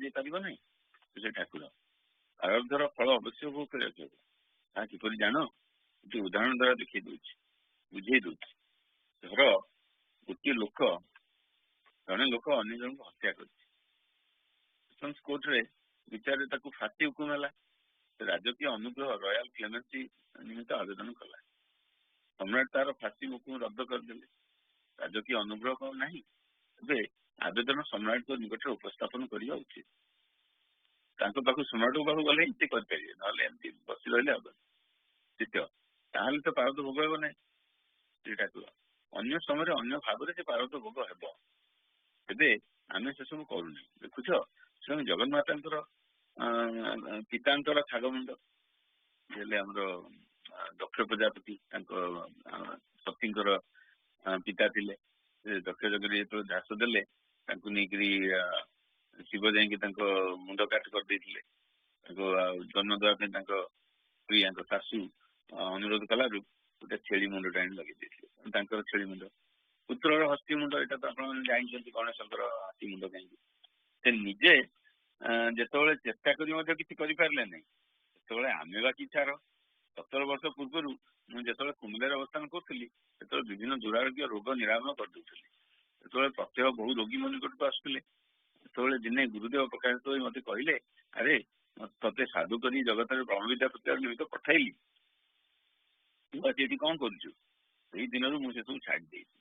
ठाकुर प्रारब्धर फल अवश्य भोग कर किपर जान ये उदाहरण द्वारा देखी दूसरी बुझे दूसरी धर गोटे लोक जड़े लोक अन्य जन को हत्या कर कोर्टे विचार फांसी हुकुम है राजकीय अनुग्रह रॉयल क्लेमेंसी निमित्त आवेदन कला सम्राट तार फांसी हुकुम रद्द करदे राजकीय अनुग्रह कौन ना आवेदन सम्राट को निकट उपस्थापन करने उचित पाख सम्राट पाक गले ही करेंगे ना बस रही हम शिष्य ताल तो पारद भोग हे ना श्री ठाकुर अन्य समय अन्य भाव से पारद भोग हे आम से सब करूना देखुच स्वयं जगन्माता पिता छागमुंड आमर दक्ष प्रजापति शक्ति पिता थे दक्ष जगह जो झास देले शिव जा मुंड काट करदे जन्म देवाई स्त्री शाशु अनुरोध कला गोटे छेली मुंड टाणी लगे छेली मुंड पुत्र हस्ती मुंड यहाँ तो आप जानते गणेश हस्ती मुंड कहीं निजे जिते चेष्टा कर पारे ना जो आमे बाकी छार 17 वर्ष पूर्व मुझे कुमिल्लार अवस्थान करी से विभिन्न दुरारोग्य रोग निरामय करदे जो प्रत्येक बहु रोगी मन निकट को आसुले जो दिने गुरुदेव प्रकाशित हो मत कहले अरे ते साधु कर जगत ब्रह्मविद्या प्रचार निमित्त पठाइली तू आज ये कौन करुचु ସେଇ ଦିନରୁ ମୁଁ ସେ ସବୁ ଛାଡ଼ି ଦେଇଛି।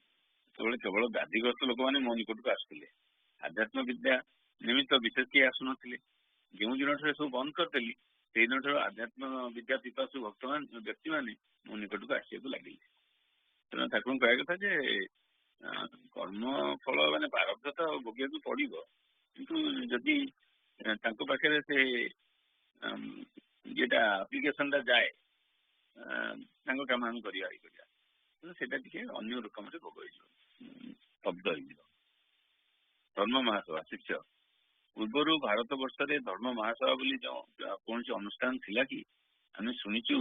ସେତେବେଳେ କେବଳ ବ୍ୟାଧିଗ୍ରସ୍ତ ଲୋକମାନେ ମୋ ନିକଟକୁ ଆସୁଥିଲେ, ଆଧ୍ୟାତ୍ମ ବିଦ୍ୟା ନିମିତ୍ତ ବିଶେଷ କେହି ଆସୁନଥିଲେ। ଯେଉଁ ଦିନଠାରୁ ସବୁ ବନ୍ଦ କରିଦେଲି ସେଇ ଦିନଠାରୁ ଆଧ୍ୟାତ୍ମ ବିଦ୍ୟା ପିପାସୁ ବ୍ୟକ୍ତିମାନେ ମୋ ନିକଟକୁ ଆସିବାକୁ ଲାଗିଲେ। ତେଣୁ ଠାକୁରଙ୍କୁ କହିବା କଥା ଯେ କର୍ମ ଫଳ ମାନେ ପ୍ରାରବ୍ଧ ତ ଭୋଗିବାକୁ ପଡିବ, କିନ୍ତୁ ଯଦି ତାଙ୍କ ପାଖରେ ସେ ଯେଟା ଆପ୍ଲିକେସନଟା ଯାଏ ତାଙ୍କ କାମ ଆମେ କରିବା ସେଇଟା ଟିକେ ଅନ୍ୟ ରକମରେ ଭୋଗ ହେଇଯିବ, ଶବ୍ଦ ହେଇଯିବ। ଧର୍ମ ମହାସଭା ଶିଷ୍ୟ ପୂର୍ବରୁ ଭାରତ ବର୍ଷରେ ଧର୍ମ ମହାସଭା ବୋଲି ଯେଉଁ କୌଣସି ଅନୁଷ୍ଠାନ ଥିଲା କି? ଆମେ ଶୁଣିଛୁ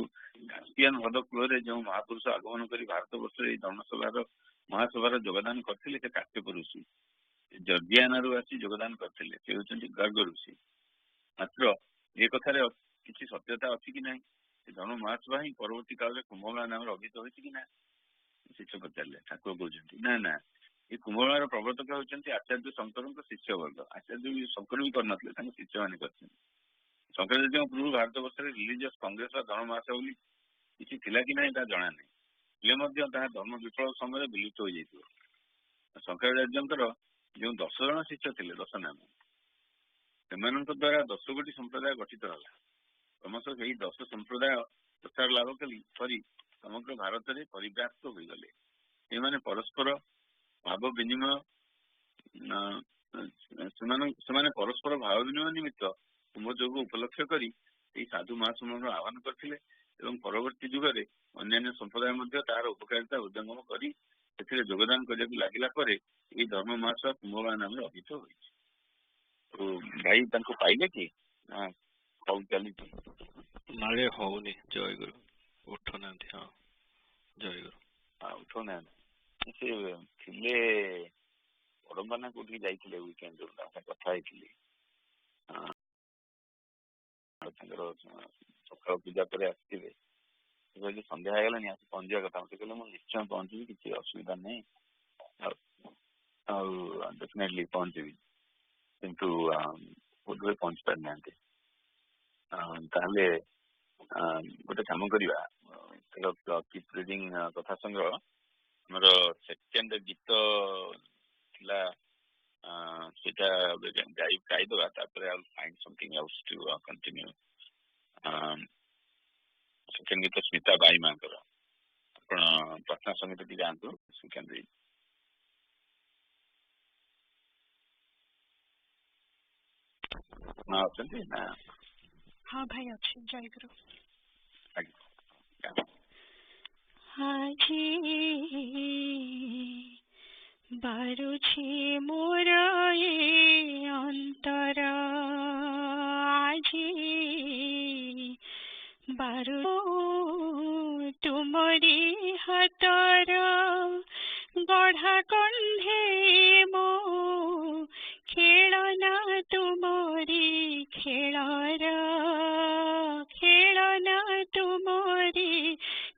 କାସ୍ପିଆନ ହ୍ରଦ କୂଳରେ ଯେଉଁ ମହାପୁରୁଷ ଆଗମନ କରି ଭାରତ ବର୍ଷରେ ଏଇ ମହାସଭାର ଯୋଗଦାନ କରିଥିଲେ ସେ କାଶ୍ୟପ ଋଷି ଜର୍ଜିଆନାରୁ ଆସି ଯୋଗଦାନ କରିଥିଲେ। ସେ ହେଉଛନ୍ତି ଗର୍ଗ ଋଷି। ମାତ୍ର ଏ କଥାରେ କିଛି ସତ୍ୟତା ଅଛି କି ନାହିଁ? ସେ ଧର୍ମ ମହାସଭା ହିଁ ପରବର୍ତ୍ତୀ କାଳରେ କୁମ୍ଭମେଳା ନାମରେ ଅଭିହିତ ହୋଇଛି କି ନା? ଶିଷ୍ୟ ପଚାରିଲେ। ଠାକୁର କହୁଛନ୍ତି ନା ନା, ଏ କୁମ୍ଭମେଳାର ପ୍ରବର୍ତ୍ତକ ହେଉଛନ୍ତି ଆଚାର୍ଯ୍ୟ ଶଙ୍କରଙ୍କ ଶିଷ୍ୟ ବର୍ଗ। ଆଚାର୍ଯ୍ୟ ଶଙ୍କର ବି କରିନଥିଲେ, ତାଙ୍କ ଶିଷ୍ୟମାନେ କରିଛନ୍ତି। ଶଙ୍କରାଚାର୍ଯ୍ୟଙ୍କ ପୂର୍ବରୁ ଭାରତ ବର୍ଷରେ ରିଲିଜିୟସ୍ କଂଗ୍ରେସ ବା ଧର୍ମ ମହାସଭା ବୋଲି କିଛି ଥିଲା କି ନାହିଁ ତାହା ଜଣା ନାହିଁ। ହେଲେ ମଧ୍ୟ ତାହା ଧର୍ମ ବିପ୍ଳବ ସମୟରେ ବିଲୁପ୍ତ ହୋଇଯାଇଥିବ। ଶଙ୍କରାଚାର୍ଯ୍ୟଙ୍କର ଯେଉଁ 10 ଜଣ ଶିଷ୍ୟ ଥିଲେ, 10 ନାମ, ସେମାନଙ୍କ ଦ୍ୱାରା 10 ଗୋଟି ସମ୍ପ୍ରଦାୟ ଗଠିତ ହେଲା। କ୍ରମଶଃ ସେହି 10 ସମ୍ପ୍ରଦାୟ ପ୍ରଚାର ଲାଭ କରି ସମଗ୍ର ଭାରତରେ ପରିବ୍ୟାପ୍ତ ହୋଇଗଲେ। ଏମାନେ ପରସ୍ପର ଭାବ ବିନିମୟ ନିମିତ୍ତ କୁମ୍ଭ ଯୋଗ ଉପଲକ୍ଷ କରି ଏହି ସାଧୁ ମହାସମାଗମର ଆହ୍ୱାନ କରିଥିଲେ ଏବଂ ପରବର୍ତ୍ତୀ ଯୁଗରେ ଅନ୍ୟାନ୍ୟ ସମ୍ପ୍ରଦାୟ ମଧ୍ୟ ତାହାର ଉପକାରିତା ଉଦ୍ୟମ କରି ସେଥିରେ ଯୋଗଦାନ କରିବାକୁ ଲାଗିଲା ପରେ ଏହି ଧର୍ମ ମହାସଭା କୁମ୍ଭମେଳା ନାମରେ ଅଭିହିତ ହୋଇଛି। ଭାଇ ତାଙ୍କୁ ପାଇଲେ କି? ହଉ ଚାଲିଛି ନାଳେ ହଉନି। ଜୟଗୁରୁ ଉଠୁନାହାନ୍ତି। ହଁ ଜୟଗୁରୁ ଉଠୁନାହାନ୍ତି। ସେ ଥିଲେ ବଡମ୍ବାନା କୋଉଠିକି ଯାଇଥିଲେ ୱିକେଣ୍ଡ, ତାଙ୍କ କଥା ହେଇଥିଲି। ତାଙ୍କର ସକାଳ ପୂଜା ପରେ ଆସିଥିବେ। କହିଲେ ସନ୍ଧ୍ୟା ହେଇଗଲାଣି ଆସି ପହଞ୍ଚିବା କଥା। ମତେ କହିଲେ ମୁଁ ନିଶ୍ଚୟ ପହଞ୍ଚିବି, କିଛି ଅସୁବିଧା ନାହିଁ, ଆଉ ଡେଫିନେଟଲି ପହଞ୍ଚିବି, କିନ୍ତୁ ବୋଧହୁଏ ପହଞ୍ଚି ପାରିନାହାନ୍ତି। ତାହେଲେ ଗୋଟେ କାମ କରିବା, କିପ୍ ରିଡିଂ କଥା ସଂଗ୍ରହ ଆମର ସେକେଣ୍ଡ ଗୀତ ଥିଲା, ସେଇଟା ଗାଇଦବା, ତାପରେ I'll find something else to continue. Second ଗୀତ ସ୍ମିତା ବାଇ ମାଙ୍କର। ଆପଣ ପ୍ରାର୍ଥନା ସଙ୍ଗୀତଟି ଯାଆନ୍ତୁ। ସେକେଣ୍ଡ ମା ଅଛନ୍ତି ନା? ହଁ ଭାଇ ଅଛି। ଜୟଗୁରୁ। ଆଜ୍ଞା। ଆଜି ବାରୁଛି ମୋର ଏ ଅନ୍ତର, ଆଜି ବାରୁ ତୁମରି ହାତର ଗଢ଼ା କଣ୍ଢେ ମୋ ଖେଳନା, ତୁମରି ଖେଳର ଖେଳନା, ତୁମରି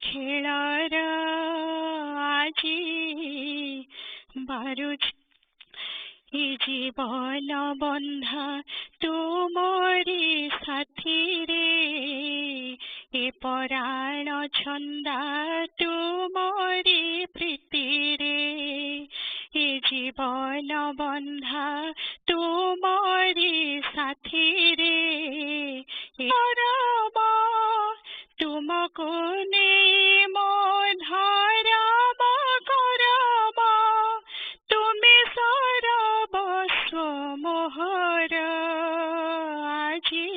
ଖେଳର ଆଜି ବାରୁଛି ଏ ଜୀବନ ବନ୍ଧା ତୁମରି ସାଥିରେ, ଏ ପରାଣ ଛନ୍ଦା ତୁମରି ପ୍ରୀତିରେ, ଏ ଜୀବନ ବନ୍ଧା ତୁମରି ସାଥିରେ, ତୁମକୁ ନେଇ ମୋ ଧରମ କରମ, ତୁମେ ସର୍ବସ୍ୱ ମୋହର ଆଜି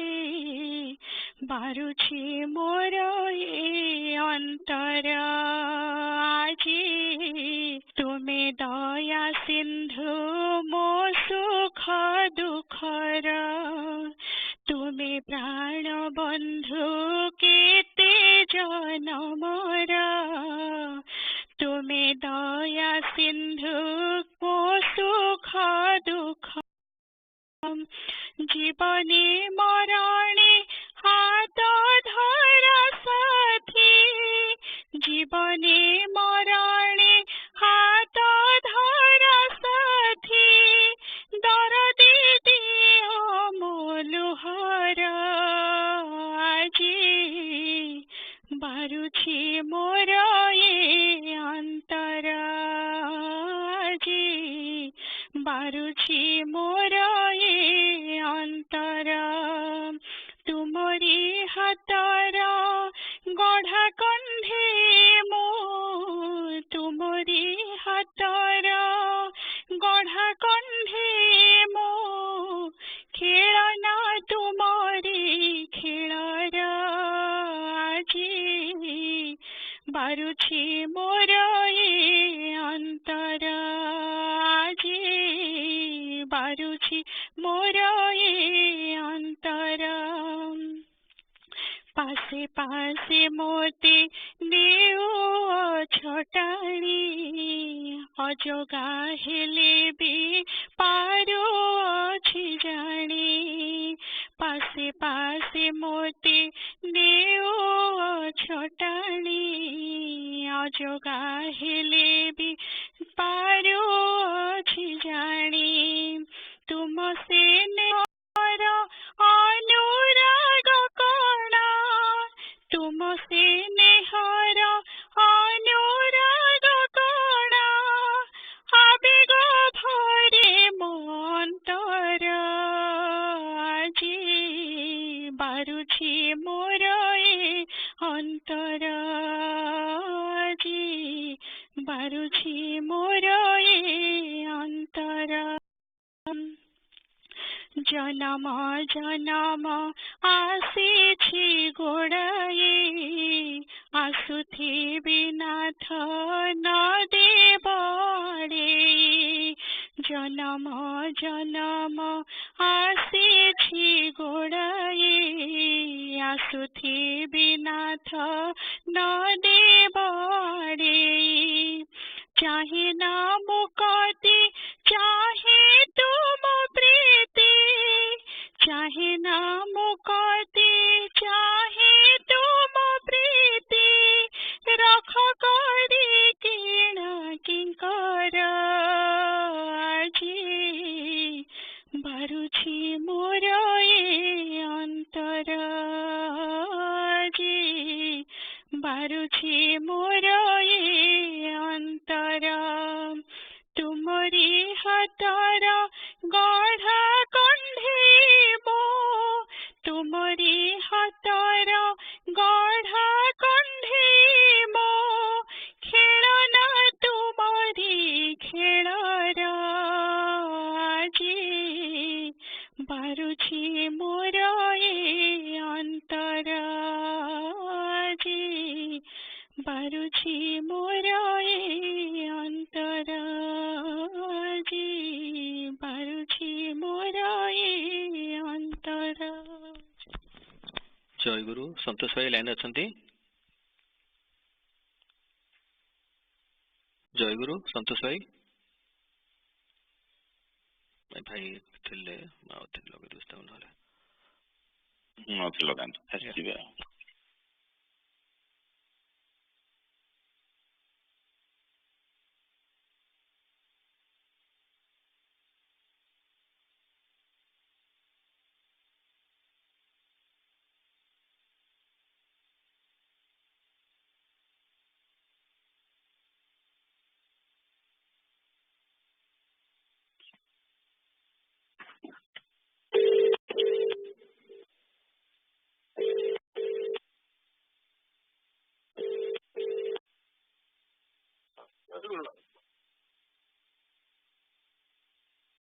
ବାରୁଛି ମୋର ଏ ଅନ୍ତର, ଆଜି ତୁମେ ଦୟା ସିନ୍ଧୁ ମୋ ସୁଖ ଦୁଃଖର, ତୁମେ ପ୍ରାଣ ବନ୍ଧୁ କେତେ ଜନମର, ତୁମେ ଦୟା ସିନ୍ଧୁ ମୋ ସୁଖ ଦୁଃଖ, ଜୀବନେ ମରଣେ ହାତ ଧରା ସାଥୀ, ଜୀବନେ ମରଣେ ହାତ ଧରା ସାଥୀ, ଦରଦି ଦିଅ ମୋ ଲୁହର ଆଜି ବାରୁଛି ମୋର ଏ बारुछि मोर ए अंतर तुमरी हातर गढ़ा कंढे मो तुमरी हातर गढ़ा कंढे मो खेलना तुमरी खेलर आजी बारुछि मोर ए अंतर आजी बारुछि मोर ए अंतर पासे पासे मोते नेउ छोटाणी अजगा हेले भी पारो अछि जानी पासे पासे मोते नेउ छोटाणी अजगा हेले भी पारो अछि जानी तुम से नेहर अनुराग कणा तुम से नेहर अनुराग कणा आवेग भरे मंतर आजी बारुछि मोर ए अंतर आजी बारुछि मोर ए अंतर जनम जनम आसीछि गोड़ाई आसुथिबि नाथ न देबड़े जनम जनम आसीछि गोड़ाई आसुथिबि नाथ न देबड़े चाहे ना मुक्ति चाहे तुम प्रीति चाहे ना मुक्ति चाहे तुम प्रीति रख करी किण किंकर आजी बारुछि मोर ए अंतर आजी बारुछि मोर ए अंतर तुमरी हातर गढ़ा कंढे मो तुमरी हातर गढ़ा कंढे मो खेलना तुमरी खेलर आजी बारुछि मोर ए अंतर आजी बारुछि मोर ए अंतर आजी बारुछि मोर ए अंतर। जय गुरु संतोष भाई लाइन अछंती जय गुरु संतोष भाई भाई थिले माउ थिले लगे दोस्त नहले नथि लगान आसीबे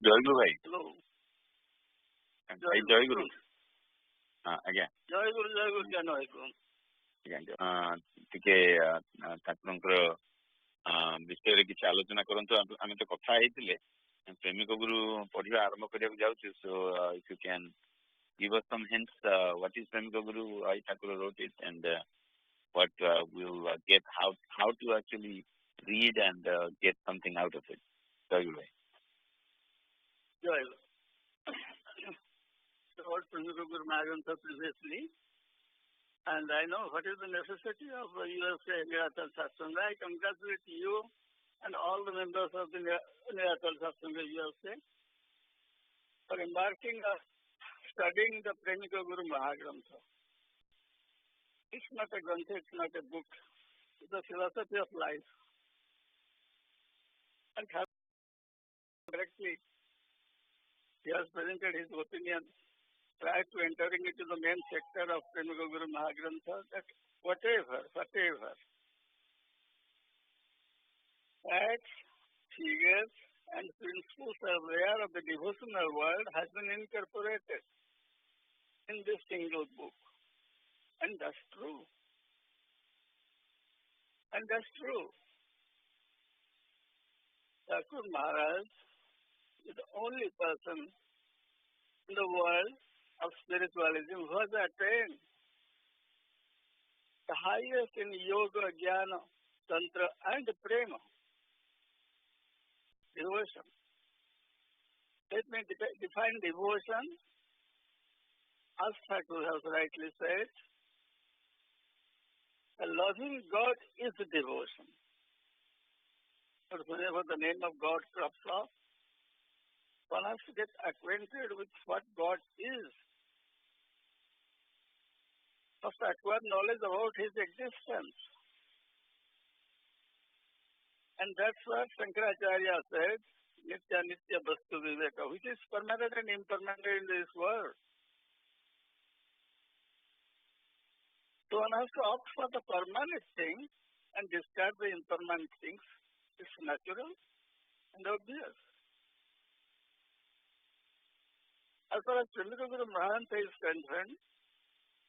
जय गुरु भाई भाई जय गुरु हाँ आज्ञा जय गुरु ज्ञान भाई टिके ठाकुरंकर विषय किसी आलोचना करंतु आम तो कथा हेतिले प्रेमिक गुरु पढ़िबा आरंभ करिया जाउछु so if you can give us some hints what is प्रेमिक गुरु I Thakur wrote it and what we'll get how to actually read and get something out of it. Jai Guru. Jai Guru. So what Paribrajakacharya Guru Mahajan said previously, and I know what is the necessity of USA Saraswata Sangha. I congratulate you and all the members of the Saraswata Sangha USA for embarking studying the Paribrajakacharya Guru Mahajan. It's not a grantha, it's not a book. It's the philosophy of life. And publicly. He has presented his opinion prior to entering into the main sector of Srimad Guru Mahagrantha that whatever facts, figures, and principles are there of the devotional world has been incorporated in this single book. And that's true. Thakur Maharaj is the only person in the world of spiritualism who has attained the highest in yoga, jnana, tantra, and prema, devotion. Let me define devotion. As Thakur has rightly said, loving God is devotion. But whenever the name of God crops up, one has to get acquainted with what God is. First, acquire knowledge about His existence. And that's what Shankaracharya said, Nitya Nitya Vastu Viveka, which is permanent and impermanent in this world. So one has to opt for the permanent things and discard the impermanent things. It's natural and obvious. As far as Srimad Guru Mahagrantha is concerned,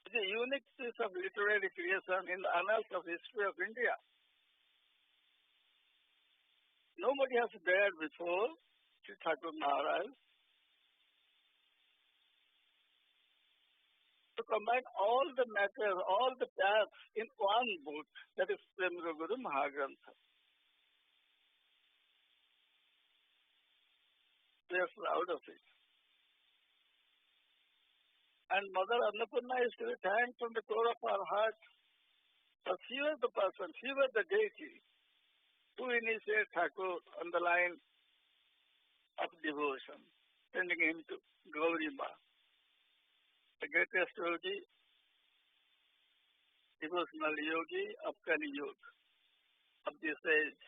it's a unique piece of literary creation in the annals of history of India. Nobody has dared before Sri Thakur Maharaj to combine all the matters, all the paths in one book, that is Srimad Guru Mahagrantha. We are proud of it. And Mother Annapurna is to be thanked from the core of our heart. For she was the person, she was the deity who initiated Thakur on the line of devotion, sending him to Gaurima, the greatest yogi, devotional yogi of Kali Yuga, of this age.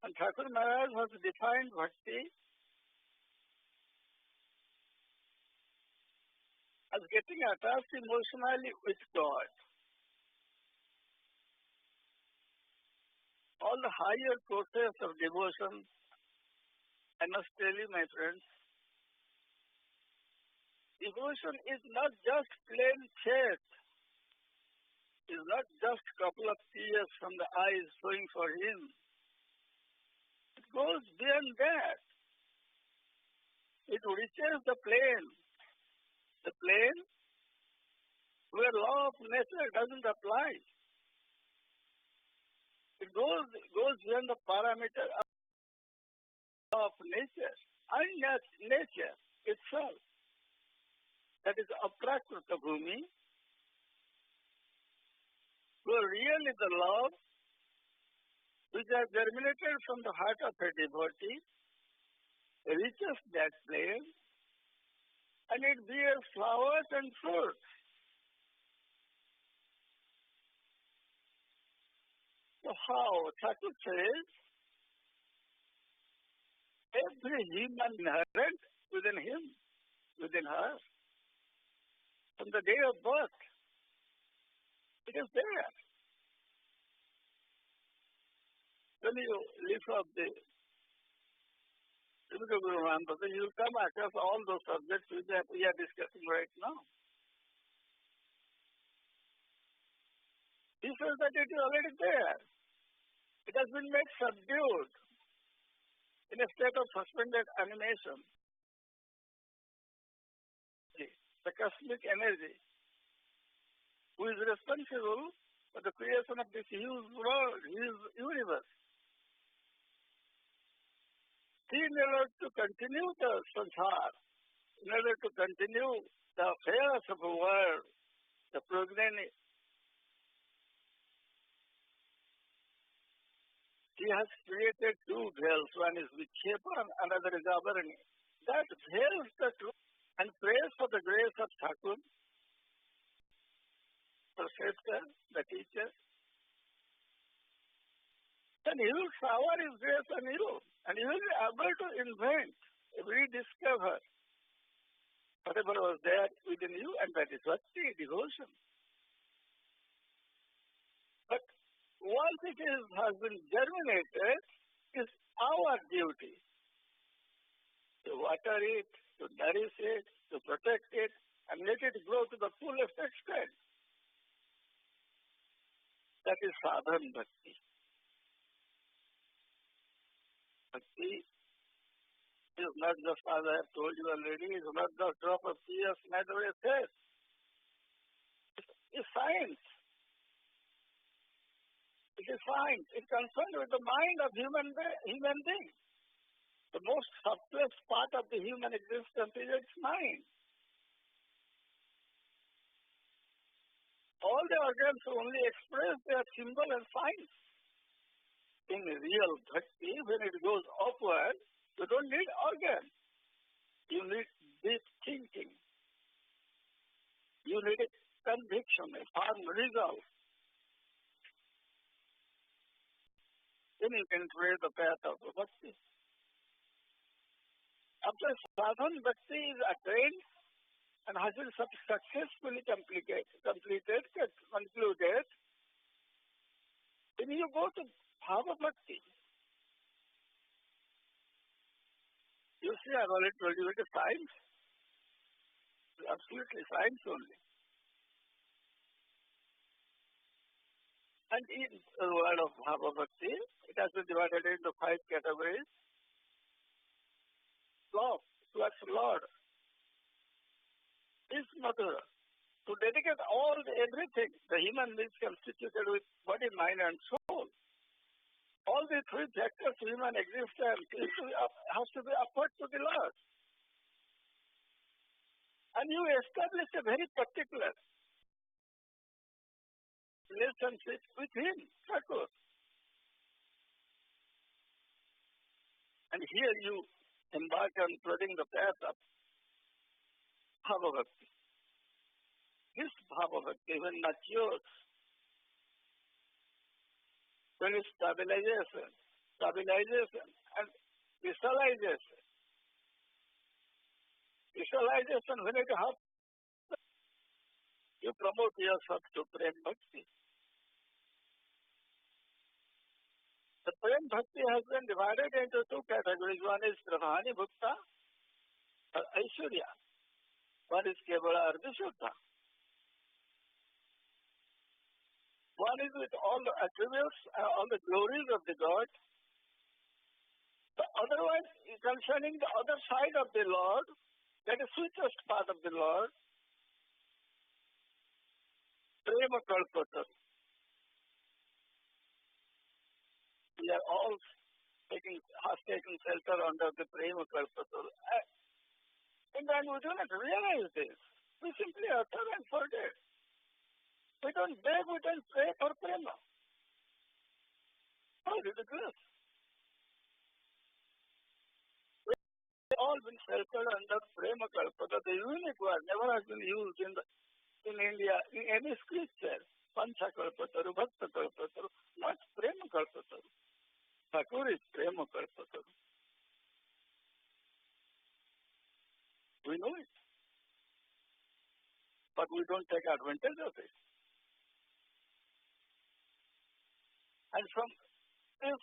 And Thakur Maharaj has defined bhakti as getting attached emotionally with God. All the higher process of devotion, I must tell you, my friends, devotion is not just plain faith. It is not just a couple of tears from the eyes flowing for Him. It goes beyond that. It reaches the plane where law of nature doesn't apply. It goes beyond the parameter of nature and nature itself. That is Aprakrita Bhumi, where really the love which has germinated from the heart of a devotee reaches that plane and it bears flowers and fruit. So how? Thakur says, every human inherent within him, within her, from the day of birth, it is there. When you lift up the Srimad Guru Mahagrantha, you will come across all those subjects which we are discussing right now. He says that it is already there. It has been made subdued in a state of suspended animation. The cosmic energy, who is responsible for the creation of this huge world, huge universe. In order to continue the samsara, in order to continue the affairs of the world, the progeny, He has created two veils. One is Vikshepa and another is Avarani. That veils the truth and prays for the grace of Thakur, the sister, the teacher. Then He will shower His grace on you. able to invent, rediscover whatever was there within you, and that is bhakti, devotion. But once has been germinated, it's our duty to water it, to nourish it, to protect it, and let it grow to the fullest extent. That is sadhan bhakti. Bhakti is not just, as I have told you already, is not just drop of tears, neither a face. It's science. It is science. It's concerned with the mind of human being. The most subtlest part of the human existence is its mind. All the organs only express their symbol and signs. In real bhakti, when it goes upward, you don't need organs. You need deep thinking. You need a conviction, a firm resolve. Then you can tread the path of bhakti. After sadhan, bhakti is attained and has been successfully concluded, then you go to bhava bhakti. You see, I've already told you it is science. It's absolutely science only. And in the world of bhava bhakti, it has been divided into 5 categories. Love towards Lord is Madhura. To dedicate everything, the human being is constituted with body, mind and soul. All the 3 factors of human existence has to be offered to the Lord. And you establish a very particular relationship with Him, Thakur. And here you embark on treading the path of bhava bhakti. This bhava bhakti, when matures, when it's stabilization and visualization. Visualization, when it happens, you promote yourself to prem bhakti. The prem bhakti has been divided into 2 categories. One is pradhani bhakta, aishwarya. One is kevala ardhishuddha. One is with all the attributes, all the glories of the God. The other one is concerning the other side of the Lord, that is sweetest part of the Lord, prema kalpata. We are all taking shelter under the prema kalpata. And then we do not realize this. We simply utter and forget. We don't beg, we don't pray for prema. How ridiculous. We've all been sheltered under prema kalpata. The unique word never has been used in India in any scripture. Pancha kalpataru, bhakta kalpataru, not prema kalpataru. Thakur is prema kalpataru. We know it. But we don't take advantage of it. And from this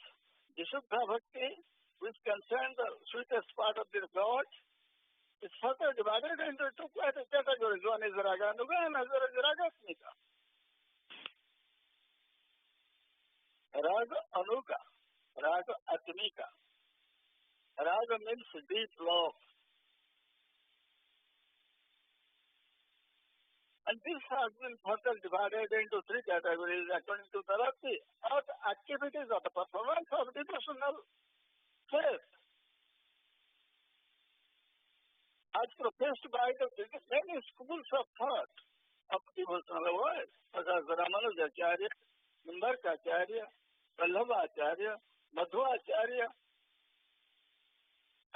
Vishuddha Bhakti, which concerns the sweetest part of the God, it's further divided into 2 categories. One is Raganuga and another is Ragasmika. Raga Anuga, Raga Atmika. Raga means deep love. And this has been further divided into 3 categories according to the activities of the performance of devotional faith. As professed by the many schools of thought of devotional world, such as Ramanujacharya, Nimbarkacharya, Vallabhacharya, Madhvacharya,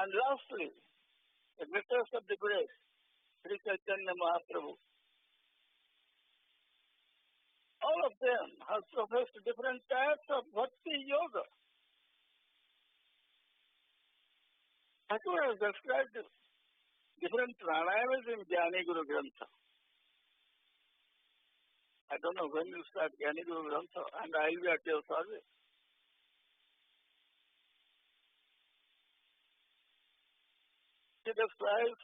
and lastly, the greatest of the great, Sri Chaitanya Mahaprabhu. All of them have professed different types of bhakti yoga. Thakur has described different pranayamas in Jnani Guru Grantha. I don't know when you start Jnani Guru Grantha, and I will be at your service. He describes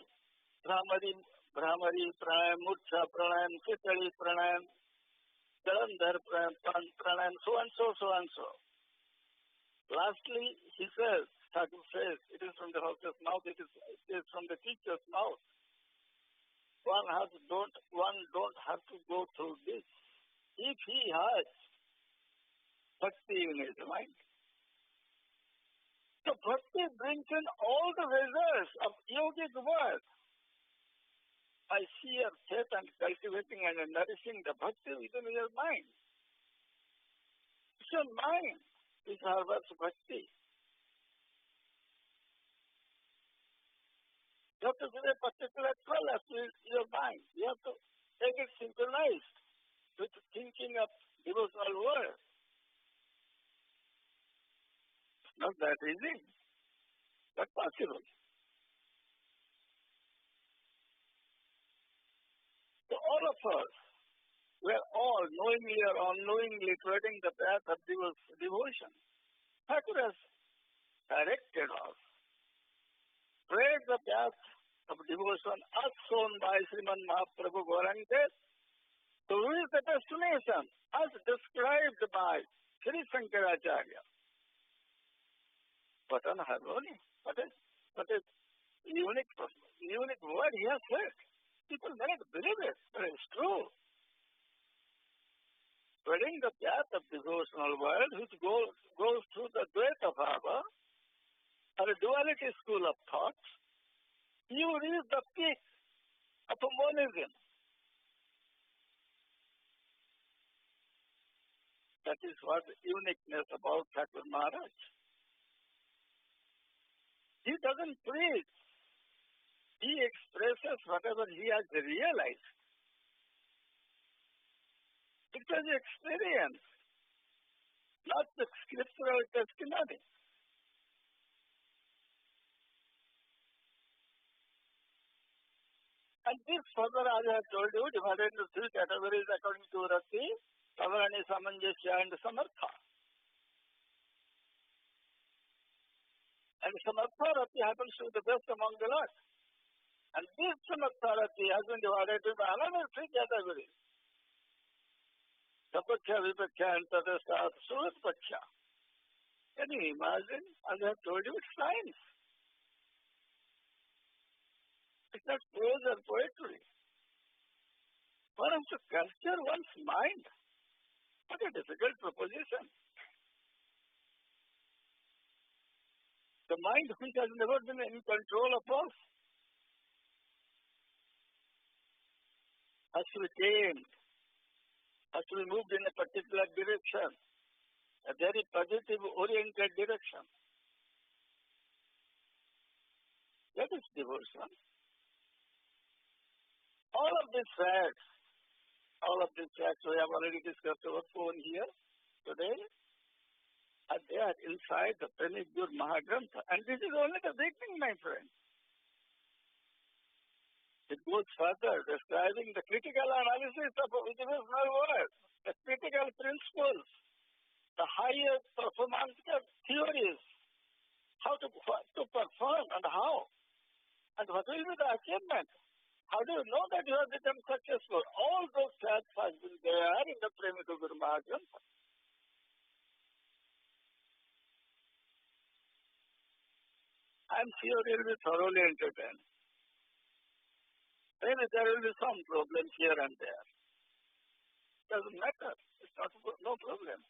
Brahmari Pranayam, Murcha Pranayam, Kitali Pranayam, Jalandhar Pranayam, so and so, so and so. Lastly, he says, Thakur says, it is from the horse's mouth, it is from the teacher's mouth. One don't have to go through this. If he has bhakti in his mind. So bhakti brings in all the results of yogic work. By sheer faith and cultivating and nourishing the bhakti within your mind. It's your mind which harbors bhakti. You have to give a particular color to your mind. You have to take it synchronized with thinking of devotional words. It's not that easy, but possible. So all of us, we are all knowingly or unknowingly treading the path of devotion. Thakur has directed us. Tread the path of devotion as shown by Srimad Mahaprabhu Gauranga, to reach the destination as described by Sri Shankaracharya. What an harmony! What a unique word he has said. People may not believe it, but it's true. Treading the path of devotional world which goes through the Deva Bhava, or a duality school of thought, you reach the peak of monism. That is what the uniqueness about Thakur Maharaj. He doesn't preach. He expresses whatever he has realized. It was experience, not the scriptural testimony. And this further, as I have told you, divided into three categories according to Rati, Savarani, Samanjasya, and Samartha. And Samartha Rati happens to be the best among the lot. And this Samartha Rati has been divided into another three categories. Sapaksha, Vipaksha, and Tadastha, Suratpaksha. Can you imagine? As I have told you, it's science. It's not prose or poetry. One has to culture one's mind. What a difficult proposition. The mind which has never been in control of us has to be tamed, has to be moved in a particular direction, a very positive oriented direction. That is devotion. All of these facts we have already discussed over phone here today, are there inside the Paribrajakacharya Mahagrantha. And this is only the beginning, my friend. It goes further, describing the critical analysis of devotional work, the critical principles, the higher performance theories, how to perform and how, and what will be the achievement. How do you know that you have become successful? All those facts have been there in the Paribrajakacharya Mahagrantha. I am sure you will be thoroughly entertained. Maybe there will be some problems here and there. Doesn't matter. It's no problem.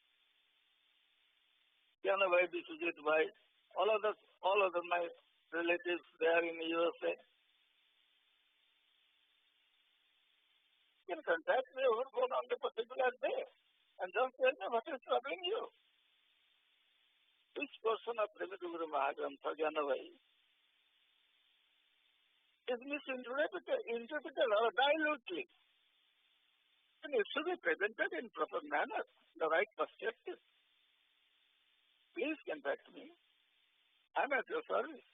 Janavai, Bisujit Bhai, all of my relatives there in the USA. You can contact me over phone on the particular day and just tell me what is troubling you. Which portion of Paribrajakacharya Mahagrantha, Janavai, is misinterpreted or dilutely. And it should be presented in proper manner, the right perspective. Please contact me. I am at your service.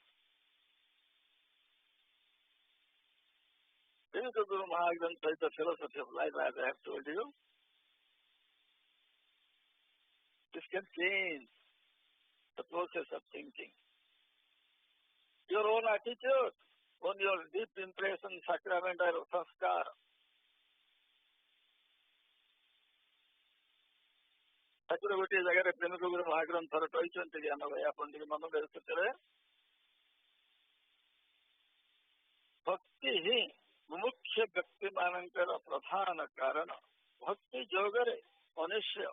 Spiritual Guru Mahagranth is the philosophy of life, as I have told you. This can change the process of thinking. Your own attitude, on your deep impression, sacrament or sanskar. ଠାକୁର ଗୋଟିଏ ଜାଗାରେ ପ୍ରେମିକ ଗୁରୁ ମହାଗ୍ରନ୍ଥର କହିଛନ୍ତି ଜ୍ଞାନ ଭାଇ, ଆପଣ ଟିକେ ମନ ଦେବେ ସେଥିରେ। ଭକ୍ତି ହିଁ ମୁଖ୍ୟ ବ୍ୟକ୍ତି ମାନଙ୍କର ପ୍ରଧାନ କାରଣ। ଭକ୍ତି ଯୋଗରେ ମନୁଷ୍ୟ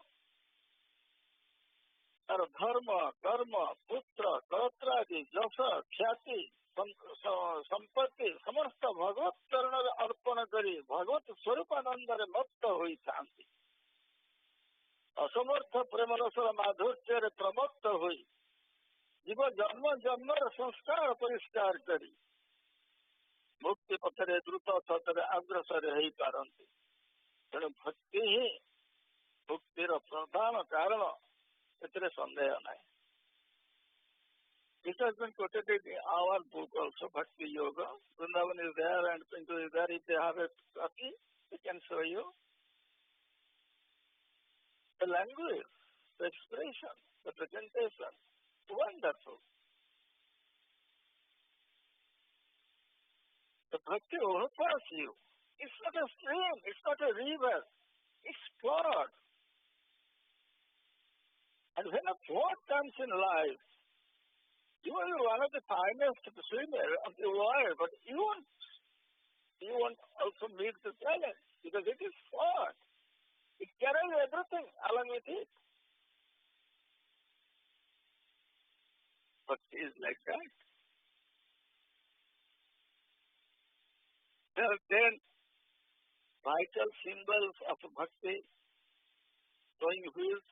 ତାର ଧର୍ମ, କର୍ମ, ପୁତ୍ର, କଳତ୍ରାଦି, ଯଶ, ଖ୍ୟାତି, ସମ୍ପତ୍ତି ସମସ୍ତ ଭଗବତ ଚରଣରେ ଅର୍ପଣ କରି ଭଗବତ ସ୍ୱରୂପାନନ୍ଦରେ ମତ୍ତ ହୋଇଥାନ୍ତି। ଅସମର୍ଥ ପ୍ରେମରସର ମାଧୁର୍ଯ୍ୟରେ ପ୍ରମତ୍ତ ହୋଇ ଜୀବ ଜନ୍ମ ଜନ୍ମର ସଂସ୍କାର ପରିଷ୍କାର କରି ମୁକ୍ତି ପଥରେ ଦ୍ରୁତ ସତରେ ଅଗ୍ରସର ହେଇପାରନ୍ତି। ତେଣୁ ଭକ୍ତି ହିଁ ମୁକ୍ତିର ପ୍ରଧାନ କାରଣ, ଏଥିରେ ସନ୍ଦେହ ନାହିଁ। This has been quoted in our book also, Bhakti Yoga. Vrindavan is there and Pintu is there. If they have a copy, we can show you. The language, the expression, the presentation, wonderful. The Bhakti overpowers you. It's not a stream, it's not a river, it's flood. And when a flood comes in life, you are one of the finest swimmers of the world, but you won't also meet the challenge because it is flood. It carries everything along with it. Bhakti is like that. There are 10 vital symbols of bhakti, showing which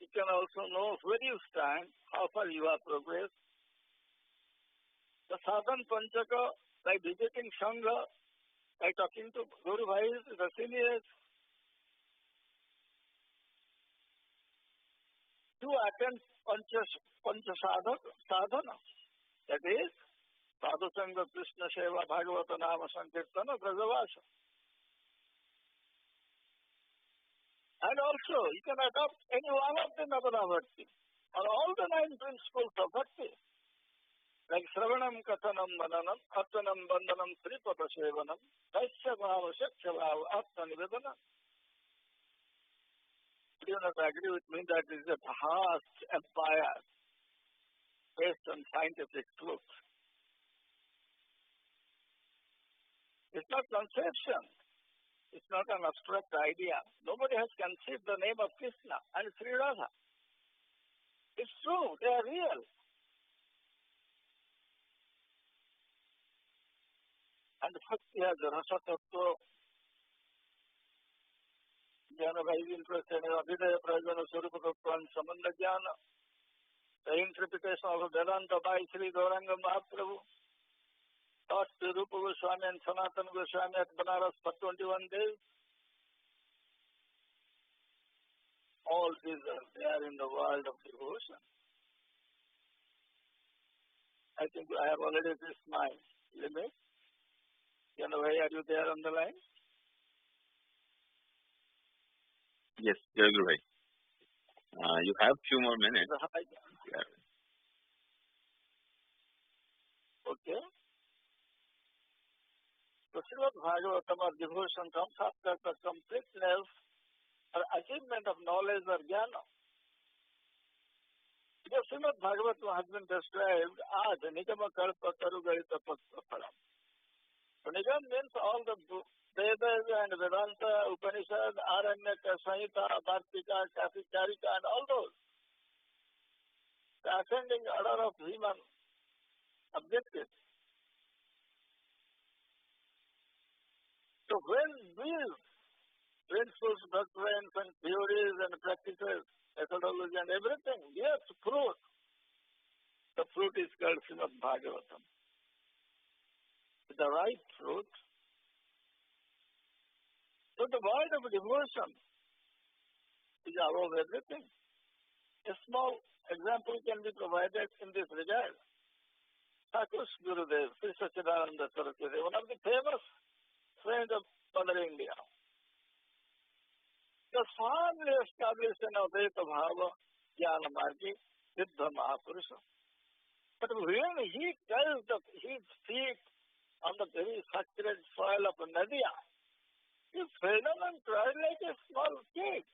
you can also know where you stand, how far you have progressed. The sadhan panchaka, by visiting Sangha, by talking to Guru Bhais, the seniors, to attend pancha sadhana, that is, Sadhu Sangha, Krishna Seva, Bhagavata Nama Sankirtana, Brajavasa. And also, you can adopt any one of the Navada Bhakti, or all the 9 principles of Bhakti, like Sravanam, Kathanam, Mananam, Artanam, Bandhanam, Tripada Sevanam, Daisya Bhava, Shaksha Bhava, Atma Nivedanam. Do you not agree with me that this is a vast empire based on scientific truth? It's not conception. It's not an abstract idea. Nobody has conceived the name of Krishna and Sri Radha. It's true. They are real. And Bhakti has a rasa tattva. Jnana Bhaivi interested in Abhidaya Prajana Surupa Tattva and Samanda Jnana. The interpretation of Vedanta by Sri Gauranga Mahaprabhu. Taught to Rupa Goswami and Sanatana Goswami at Banaras for 21 days. All these are there in the world of devotion. I think I have already reached my limit. Are you there on the line? Yes, Jai Guru Bhai. You have few more minutes. Yeah. Okay. The Srimad Bhagavatam or devotion comes after the completeness or achievement of knowledge or jnana. The Srimad Bhagavatam has been described as Nigama Kalpa Tarugarita Paspaphalam. So Nigam means all the Vedas and Vedanta, Upanishad, Aranyaka, Samhita, Bhartika, Karika and all those. The ascending order of human objectives. So when these principles, doctrines and theories and practices, methodology and everything bears fruit, the fruit is called Srimad Bhagavatam. With the right fruit, so the word of devotion is above everything. A small example can be provided in this regard. Thakur's Gurudev, Sri Sachidananda Saraswati, one of the famous friend of Mother India. The firmly established in Advaita Bhava, Jnana Margi, Siddha Mahapurusha. But when he tells his feet on the very sacred soil of Nadia, he fell down and cried like a small kid.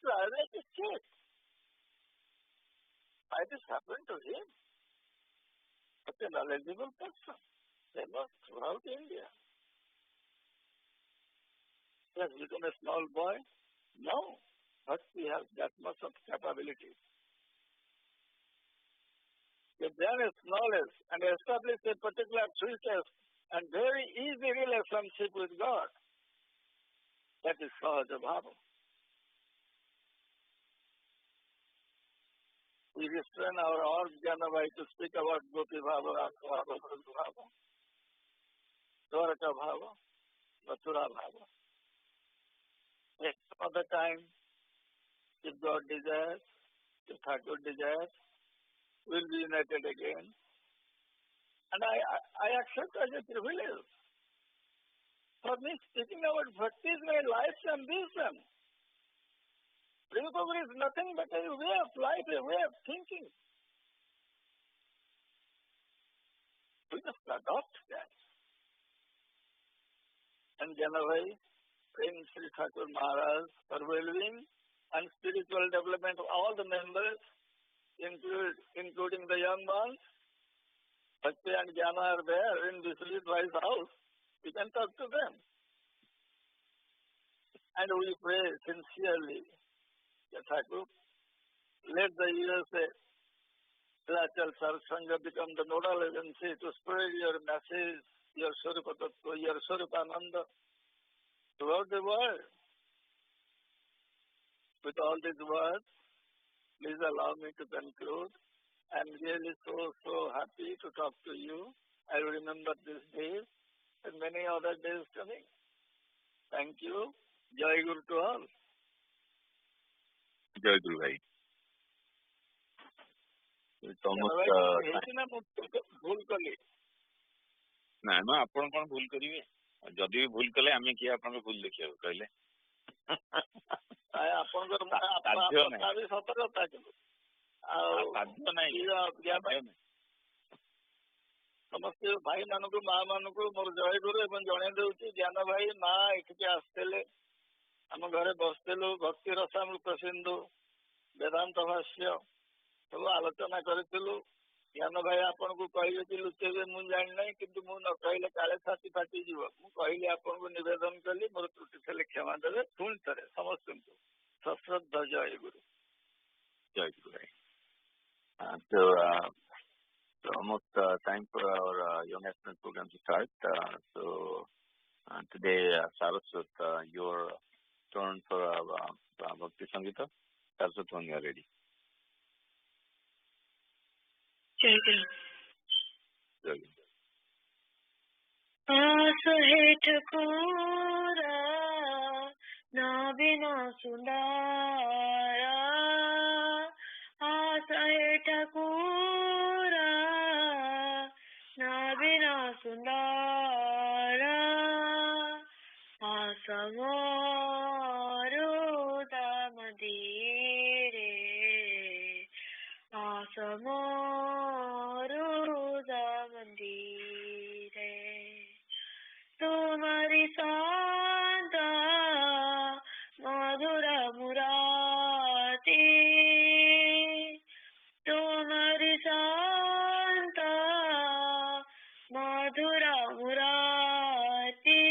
Cried like a kid. Why this happened to him? Such a knowledgeable person. Famous throughout India. He has become a small boy? No. But he has that much of capability. If there is knowledge and establish a particular sweetest and very easy relationship with God, that is Sahaja Bhava. We restrain our all Janavai to speak about Gopi Bhava, Bhava, Bhava, Dwaraka Bhava, Mathura Bhava. Next other time, if God desires, if Thakur desires, we'll be united again. And I accept as a privilege. For me, speaking about bhakti is my life's ambition. Recovery is nothing but a way of life, a way of thinking. We just adopt that. And Janavai, praying Sri Thakur Maharaj for well-being and spiritual development of all the members, including the young ones. Bhakti and Jnana are there in this wise house. We can talk to them. And we pray sincerely that Thakur, let the USA Saraswata Sangha become the nodal agency to spread your message, your Swarupa Tattva, your Swarupananda throughout the world. With all these words, please allow me to conclude. I am really so happy to talk to you. I will remember this day and many other days coming. Thank you. Jai Guru to all. Jai Guru Bhai. It's almost भूल कली ना ना आपण कौन भूल करिवे जदि भी भूल कले आमे किया आपण भूल देखियो कहले सतर्कता ସମସ୍ତେ ଭାଇ ମାନଙ୍କୁ ମା ମାନଙ୍କୁ ମୋର ଜୟ ଗୁରୁ ଏବଂ ଜଣେଇ ଦଉଛି ଜ୍ଞାନ ଭାଇ ମା ଏଠିକି ଆସିଥିଲେ ଆମ ଘରେ ବସିଥିଲୁ ଭକ୍ତି ରସାମୃତ ସିନ୍ଧୁ ବେଦାନ୍ତ ଭାଷ୍ୟ ସବୁ ଆଲୋଚନା କରିଥିଲୁ ଜ୍ଞାନ ଭାଇ ଆପଣଙ୍କୁ କହିବେ କି ଲୁଚେଇବେ ମୁଁ ଜାଣିନାହିଁ କିନ୍ତୁ ମୁଁ ନ କହିଲେ କାଳେ ଛାତି ଫାଟିଯିବ ମୁଁ କହିଲି ଆପଣଙ୍କୁ ନିବେଦନ କଲି ମୋର ତ୍ରୁଟି ଥିଲେ କ୍ଷମା ଦେବେ ପୁଣି ଥରେ ସମସ୍ତଙ୍କୁ ସଶ୍ରଦ୍ଧ ଜୟ ଗୁରୁ ଭାଇ So almost time for our young student program to start. Today, Saraswati, your turn for Bhakti Sangita. Saraswati, when you are ready. Jai Guru. ఠకురా నా బినా సుందరా ఆసహే ఠకురా నా బినా సుందరా ఆసమోరు దమదీరే ఆసమోరు దమదీరే तुम्हारी शांता मधुर मुराती तुम्हारी शांता मधुर मुराती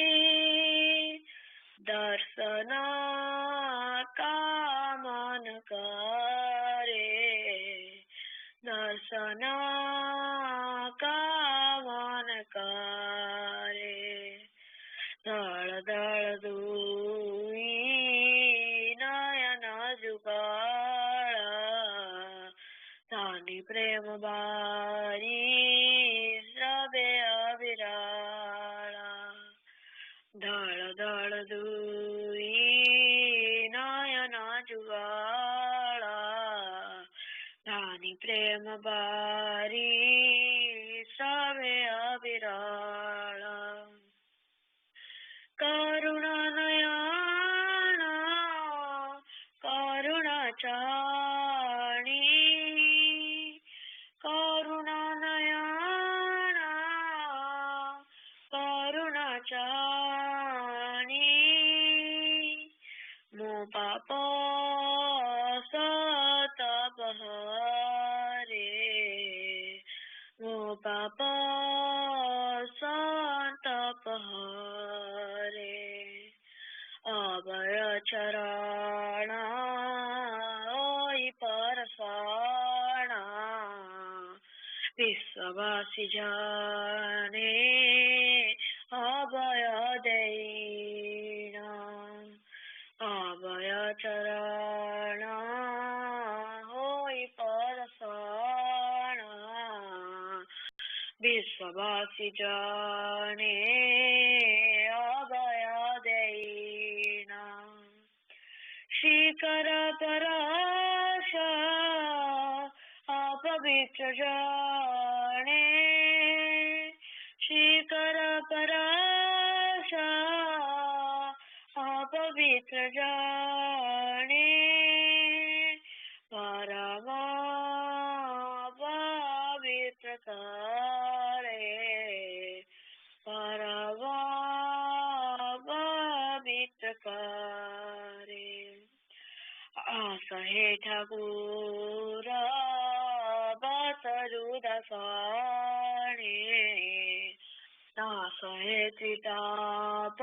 दर्शना कामन करे दर्शना कामन करे दळ दळ दुई नयन जुगाळा तानी प्रेम बारी रवे अविराळा दळ दळ दुई नयन जुगाळा तानी प्रेम बारी रवे अविराळा करुणानयना करुणाचारी करुणानयना करुणाचारी मो पाप सतपहरे मो पाप सतपहरे अभय चरणा ओई परसाणा विश्ववासी जाने अभय देना अभय चरणा ओई परसाणा विश्ववासी जाने अभय देना शिखर पराश अपवित्र जाने शिखर पराश अपवित्र जाने परमा पवित्र करे परमा पवित्र करे आसहे ठाकुर बसरुदसाणे आसहे त्रिताप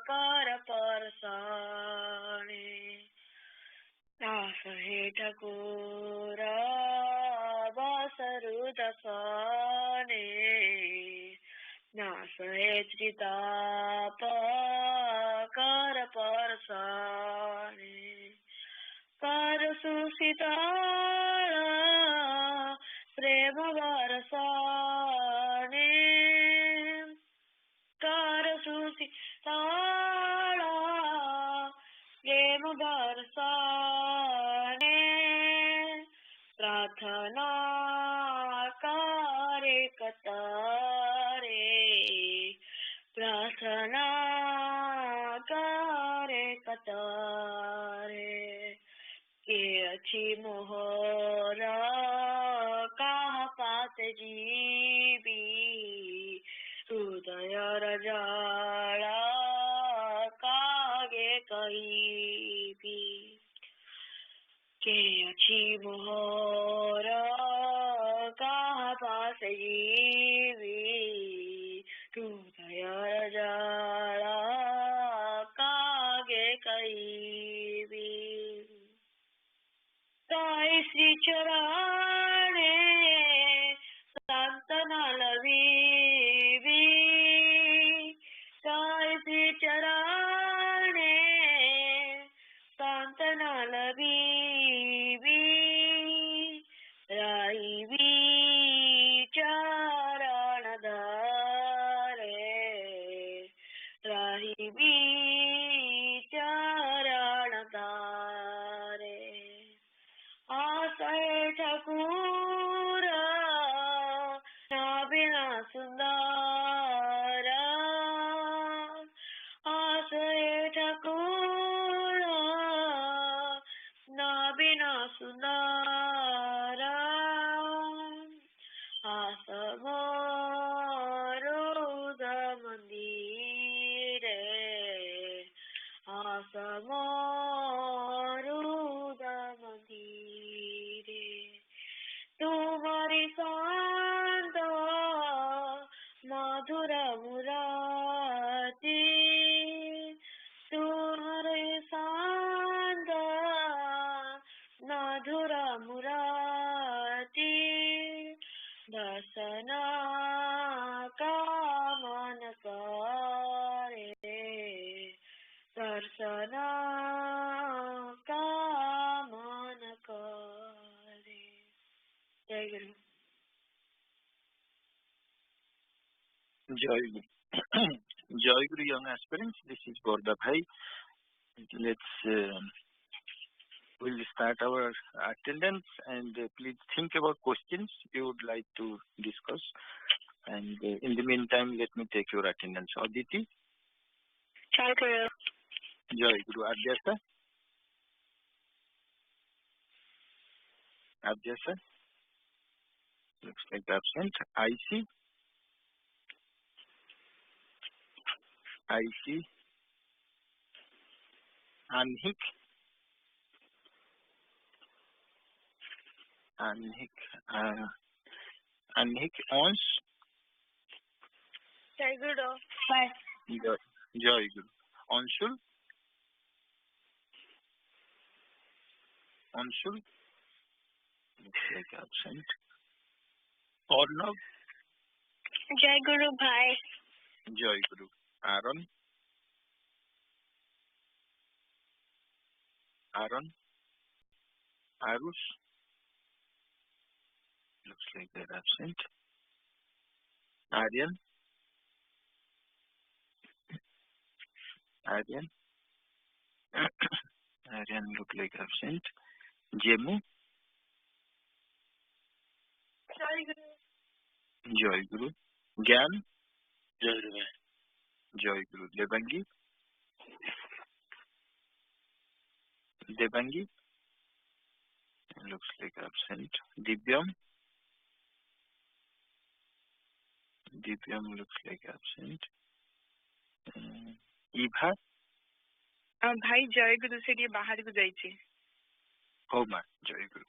कर परसाणे आसहे ठाकुर बसरुदसाणे नासहे त्रिताप कर परसाणे कर सुशीतल प्रेम बरसाने कर सुशीतल प्रेम बरसाने प्रार्थना करे कतारे प्रार्थना करे कतारे के अच्छी मोहरा कहाँ पात जीवी हृदय रजाला कागे कहीं भी के अच्छी मोहरा कहाँ पास जीवी हृदय रजाला कागे कहीं भी ताई श्री चराणे सांतना लवीवी ताई श्री चराणे सांतना लवीवी राईवी चरण धारे राईवी चरण धारे आसहे ठाकुर नाबिना सुंदर आसहे ठाकुर नाबिना सुंदर आसमोरुद मंदिरे आसमोरुद मंदिरे तुम्हारी शांत मधुर मुराती तुम्हारे शांत मधुर मुराती दर्शना कामन करे दर्शना कामन करे जय गुरु Joy Guru. Joy Guru, young aspirants, this is Gorda Bhai. Let's we'll start our attendance and please think about questions you would like to discuss. And in the meantime, let me take your attendance. Aditi, Jai Guru. Jai Guru. Adyasa? Adyasa? Looks like absent. IC? IC? Anhik? Anhik Ons? Jai Guru. Jai Guru. Anshul? Anshul? Looks like absent. Ornav? Jai Guru Bhai. Jai Guru. Aaron? Arush? Looks like they're absent. Aryan? Aryan look like absent. Jemu? Jai Guru. Jai Guru. Gyan? Jai Guru. Devangi? Looks like absent. Divyam looks like absent. Ibha? भाई जय गुरु से ये बाहर को जाइए Oh my, Jai Guru.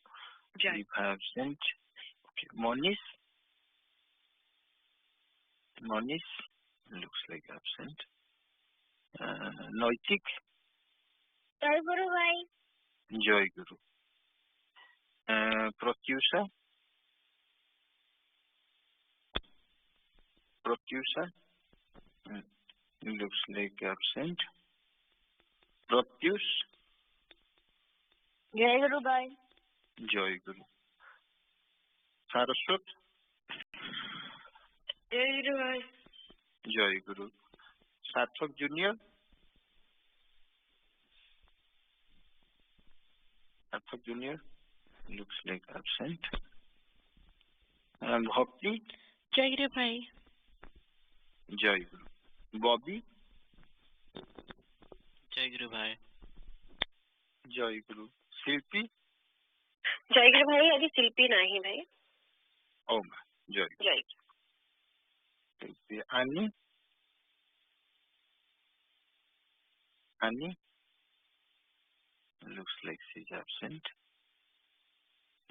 जय Ibha absent. Okay. Monish looks like absent. Noitik? Jai Guru Bhai. Jai Guru. Pratyusha? Looks like absent. Pratyush? Jai Guru Bhai. Jai Guru. Saraswat? Jai Guru Bhai. Jai Guru. Sathak Junior? Looks like absent. Bhakti? जय गुरु भाई Jai Guru. Bobby? जय गुरु भाई Jai Guru. Silpi? Jai Guru Bhai. अभी शिल्पी नहीं भाई. Oh my, Jai Guru. Jai. Silpi. Ani? Looks like she's absent.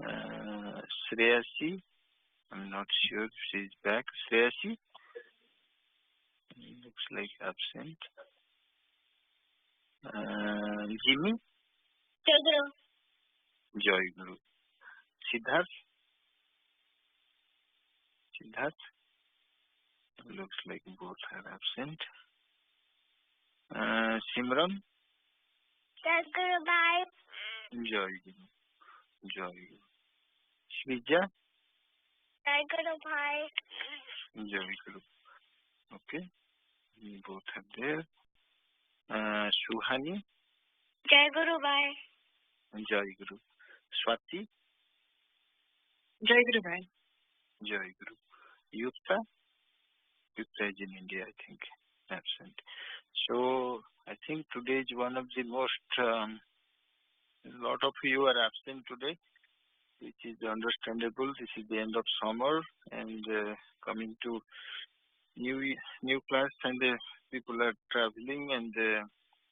Shreyasi? I'm not sure if she's back. Shreyasi? Looks like absent. Jimmy? Jai Guru. Jai Guru. Siddharth? Looks like both are absent. Simran? Jai Guru Bhai. Jai Guru. Shrija? Jai Guru Bhai. Jai Guru. Okay. Both are there. Suhani? Jai Guru Bhai. Jai Guru. Swati? जय गुरु भाई Jai Guru. Yukta is in India, I think. Absent. So, I think today is one of the most, a lot of you are absent today, which is understandable. This is the end of summer and coming to new class and people are traveling and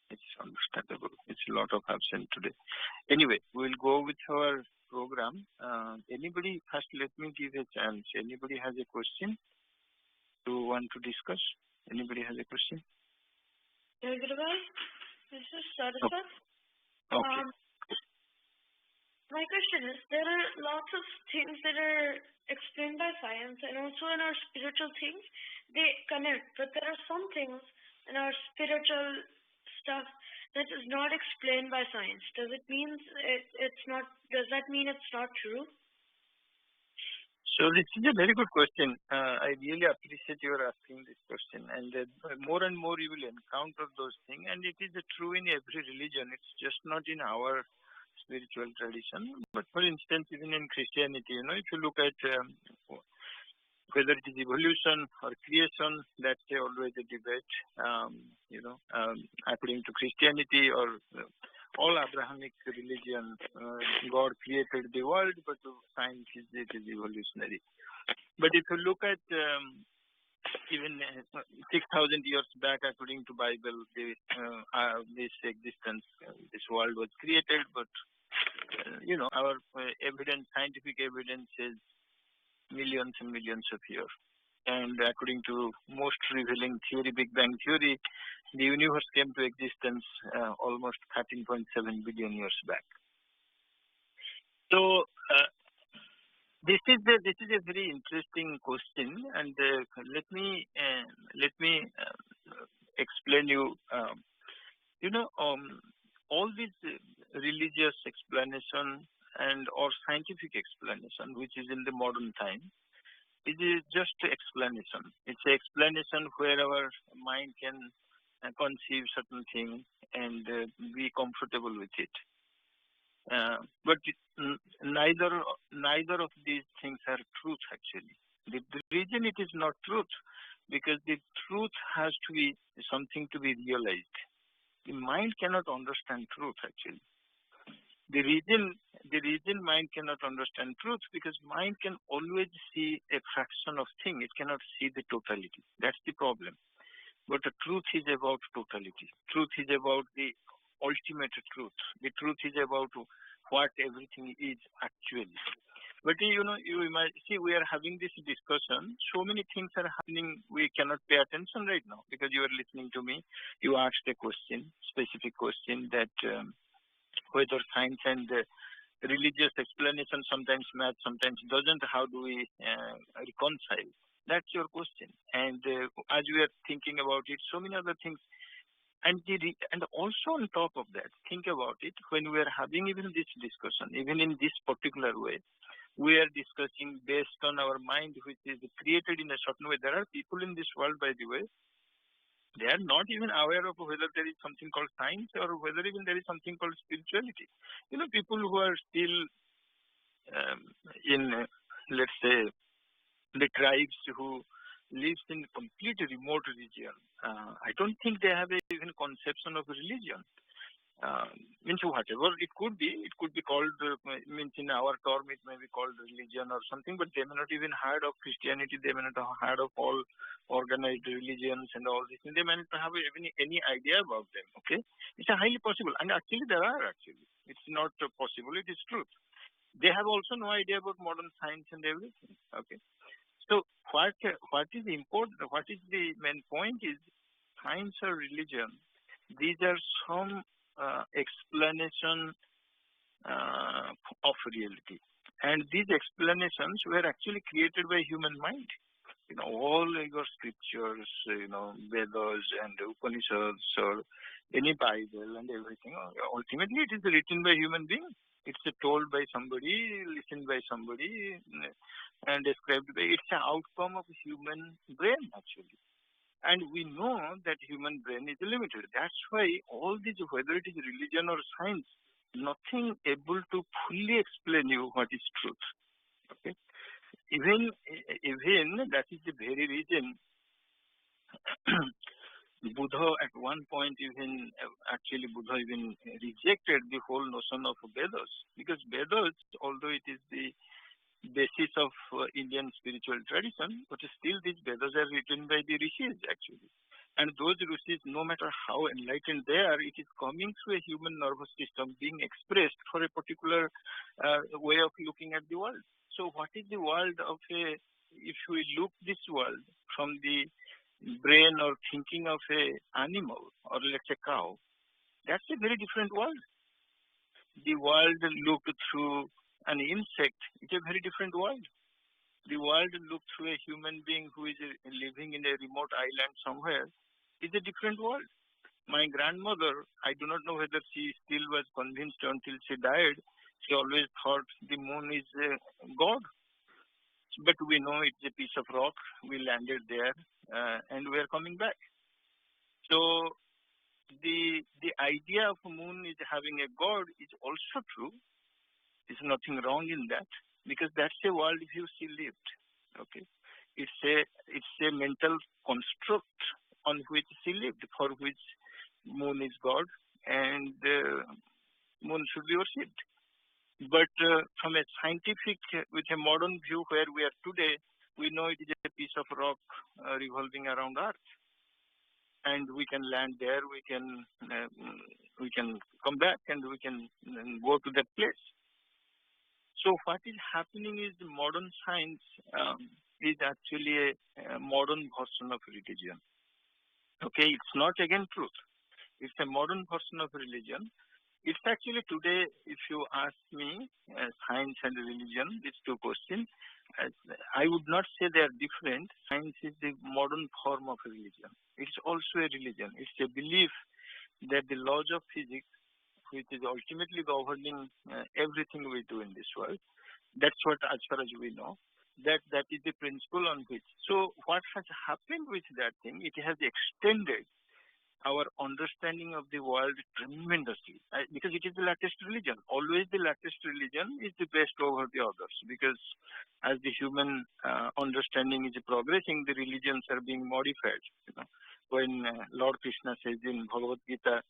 it's understandable. It's a lot of absent today. Anyway, we'll go with our program. Anybody, first let me give a chance. Anybody has a question to want to discuss? Anybody has a question? Jai Guru Bhai. This is Saraswati. Okay. My question is, there are lots of things that are explained by science and also in our spiritual things, they connect. But there are some things in our spiritual stuff that is not explained by science. Does it mean it's not? Does that mean it's not true? So this is a very good question. I really appreciate your asking this question. And more and more you will encounter those things. And it is true in every religion. It's just not in our spiritual tradition. But for instance, even in Christianity, if you look at Whether it is evolution or creation, that's always a debate. According to Christianity or all Abrahamic religion, God created the world, but science is it is evolutionary. But if you look at even 6,000 years back, according to Bible, this existence, this world was created, but our evidence, scientific evidence is millions and millions of years. And according to most revealing theory, Big Bang theory, the universe came to existence almost 13.7 billion years back. So this is a very interesting question, and let me explain you. All these religious explanation and or scientific explanation, which is in the modern time, it is just explanation. It's an explanation where our mind can conceive certain things and be comfortable with it. But neither of these things are truth actually. The reason it is not truth, because the truth has to be something to be realized. The mind cannot understand truth actually. The reason mind cannot understand truth, because mind can always see a fraction of thing. It cannot see the totality. That's the problem. But the truth is about totality. Truth is about the ultimate truth. The truth is about what everything is actually. But you might see we are having this discussion. So many things are happening. We cannot pay attention right now because you are listening to me. You asked a question, specific question that whether science and religious explanation sometimes match, sometimes doesn't. How do we reconcile? That's your question. And as we are thinking about it, so many other things. And also on top of that, think about it, when we are having even this discussion, even in this particular way, we are discussing based on our mind, which is created in a certain way. There are people in this world, by the way, they are not even aware of whether there is something called science or whether even there is something called spirituality. People who are still in, let's say, the tribes who lives in complete remote region. I don't think they have even conception of religion. Means whatever it could be called, means in our term it may be called religion or something, but they may not even heard of Christianity, they may not have heard of all organized religions and all this, and they may not have even any idea about them, okay? It's highly possible, and actually there are It's not possible, it is truth. They have also no idea about modern science and everything, okay? So what is important, what is the main point is science or religion, these are some explanation of reality. And these explanations were actually created by human mind. All your scriptures, Vedas and Upanishads or any Bible and everything, ultimately it is written by human beings. It's told by somebody, listened by somebody, and described by, it's an outcome of human brain actually. And we know that human brain is limited. That's why all these, whether it is religion or science, nothing able to fully explain you what is truth. Okay? Even that is the very reason Buddha at one point Buddha even rejected the whole notion of Vedas, because Vedas, although it is the basis of Indian spiritual tradition, but still these Vedas are written by the rishis actually. And those rishis, no matter how enlightened they are, it is coming through a human nervous system being expressed for a particular way of looking at the world. So what is the world of if we look this world from the brain or thinking of a animal or let's say cow, that's a very different world. The world looked through an insect, it's a very different world. The world looked through a human being who is living in a remote island somewhere is a different world. My grandmother, I do not know whether she still was convinced until she died. She always thought the moon is God. But we know it's a piece of rock. We landed there and we are coming back. So the idea of moon is having a God is also true. There's nothing wrong in that, because that's a world view she lived. Okay, It's a mental construct on which she lived, for which moon is God and moon should be worshipped. But from a scientific, with a modern view where we are today, we know it is a piece of rock revolving around Earth, and we can land there, we can come back, and we can go to that place. So what is happening is modern science is actually a modern version of religion. Okay, it's not again truth. It's a modern version of religion. It's actually today, if you ask me, science and religion, these two questions, I would not say they are different. Science is the modern form of religion. It's also a religion. It's a belief that the laws of physics, which is ultimately governing everything we do in this world, that's what, as far as we know, that is the principle on which. So what has happened with that thing, it has extended our understanding of the world tremendously, because it is the latest religion. Always the latest religion is the best over the others, because as the human understanding is progressing, the religions are being modified. When Lord Krishna says in Bhagavad Gita,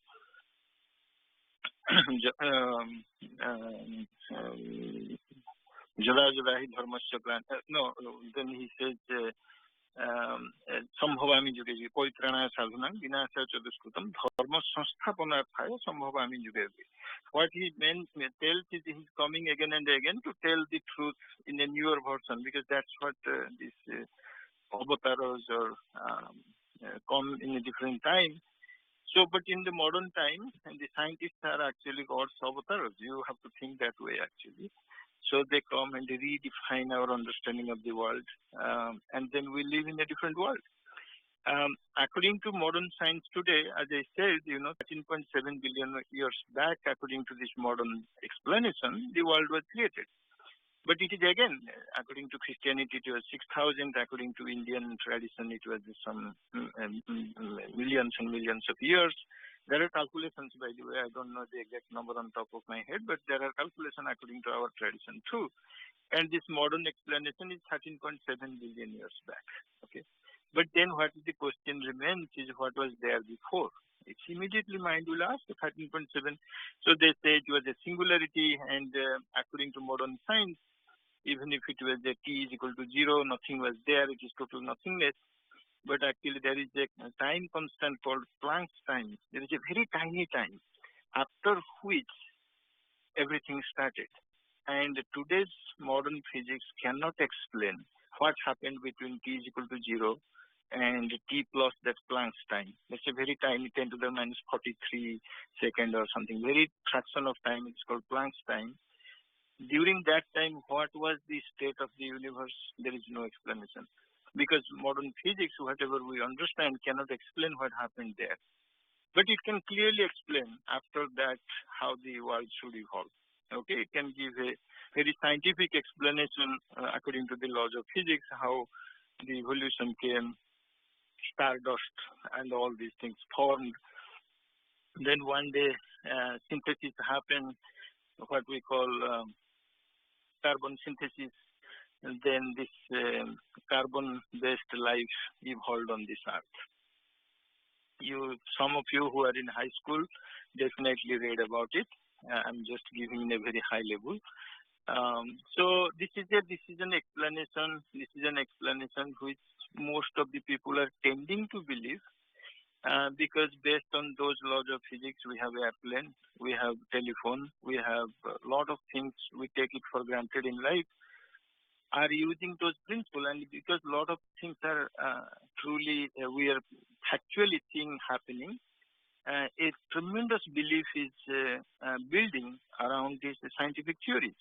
Jada Jada hi dharmasya then he says, Sambhavami Jugeji, Poitrana Sadhunam, Vinasa Chaduskrutam, Dharma Sansthapanarthaya, Sambhavami Jugeji. What he tells is he's coming again and again to tell the truth in a newer version, because that's what these avatars or come in a different time. So, but in the modern time, and the scientists are actually God's avatars. You have to think that way, actually. So they come and they redefine our understanding of the world, and then we live in a different world. According to modern science today, as I said, 13.7 billion years back, according to this modern explanation, the world was created. But it is again, according to Christianity, it was 6,000. According to Indian tradition, it was some millions and millions of years. There are calculations, by the way. I don't know the exact number on top of my head, but there are calculations according to our tradition too. And this modern explanation is 13.7 billion years back. Okay, but then what is the question remains is what was there before. It's immediately mind will ask 13.7. So they say it was a singularity, and according to modern science, even if it was a t is equal to 0, nothing was there. It is total nothingness. But actually there is a time constant called Planck's time. There is a very tiny time after which everything started. And today's modern physics cannot explain what happened between t is equal to 0 and t plus that Planck's time. That's a very tiny 10 to the minus 43 second or something. Very fraction of time. It's called Planck's time. During that time, what was the state of the universe? There is no explanation. Because modern physics, whatever we understand, cannot explain what happened there. But it can clearly explain after that how the world should evolve. Okay, it can give a very scientific explanation according to the laws of physics, how the evolution came, stardust and all these things formed. Then one day synthesis happened, what we call carbon synthesis. And then this carbon-based life evolved on this earth. Some of you who are in high school definitely read about it. I'm just giving in a very high level. So this is an explanation. This is an explanation which most of the people are tending to believe, because based on those laws of physics, we have airplane, we have telephone, we have a lot of things we take it for granted in life, are using those principles. And because a lot of things are truly, we are factually seeing happening, a tremendous belief is building around these scientific theories.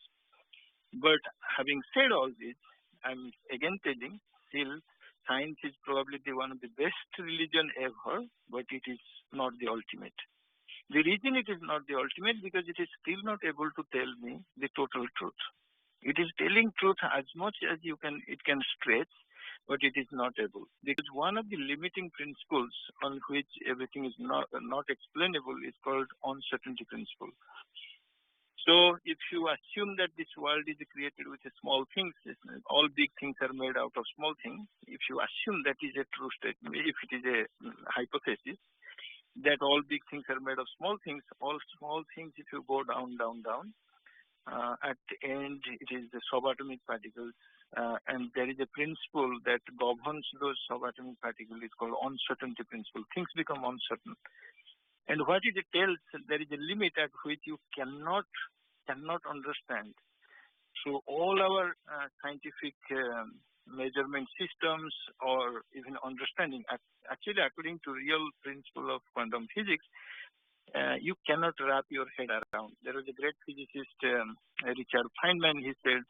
But having said all this, I'm again telling, still science is probably one of the best religion ever, but it is not the ultimate. The reason it is not the ultimate, because it is still not able to tell me the total truth. It is telling truth as much as it can stretch, but it is not able. Because one of the limiting principles on which everything is not explainable is called uncertainty principle. So if you assume that this world is created with small things, all big things are made out of small things, if you assume that is a true statement, if it is a hypothesis, that all big things are made of small things, all small things, if you go down, at the end it is the subatomic particles, and there is a principle that governs those subatomic particles. It's called uncertainty principle. Things become uncertain. And what it tells, there is a limit at which you cannot understand. So all our scientific measurement systems or even understanding, actually according to real principle of quantum physics, you cannot wrap your head around. There was a great physicist, Richard Feynman. He said,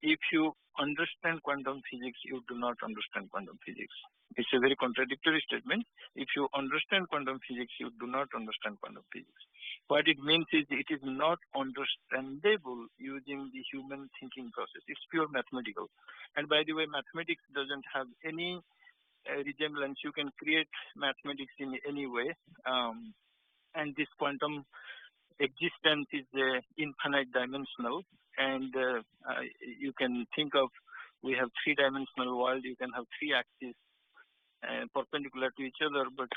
if you understand quantum physics, you do not understand quantum physics. It's a very contradictory statement. If you understand quantum physics, you do not understand quantum physics. What it means is it is not understandable using the human thinking process. It's pure mathematical. And by the way, mathematics doesn't have any resemblance. You can create mathematics in any way. And this quantum existence is infinite dimensional, and you can think of, we have three-dimensional world. You can have three axes perpendicular to each other, but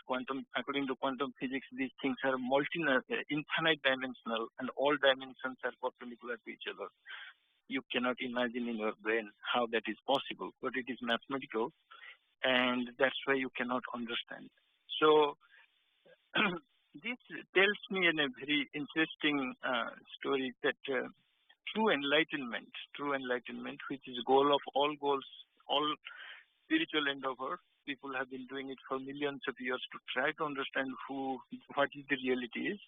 according to quantum physics, these things are infinite dimensional, and all dimensions are perpendicular to each other. You cannot imagine in your brain how that is possible, but it is mathematical, and that's why you cannot understand. So this tells me in a very interesting story that true enlightenment, which is goal of all goals, all spiritual endeavor, people have been doing it for millions of years to try to understand what is the reality is,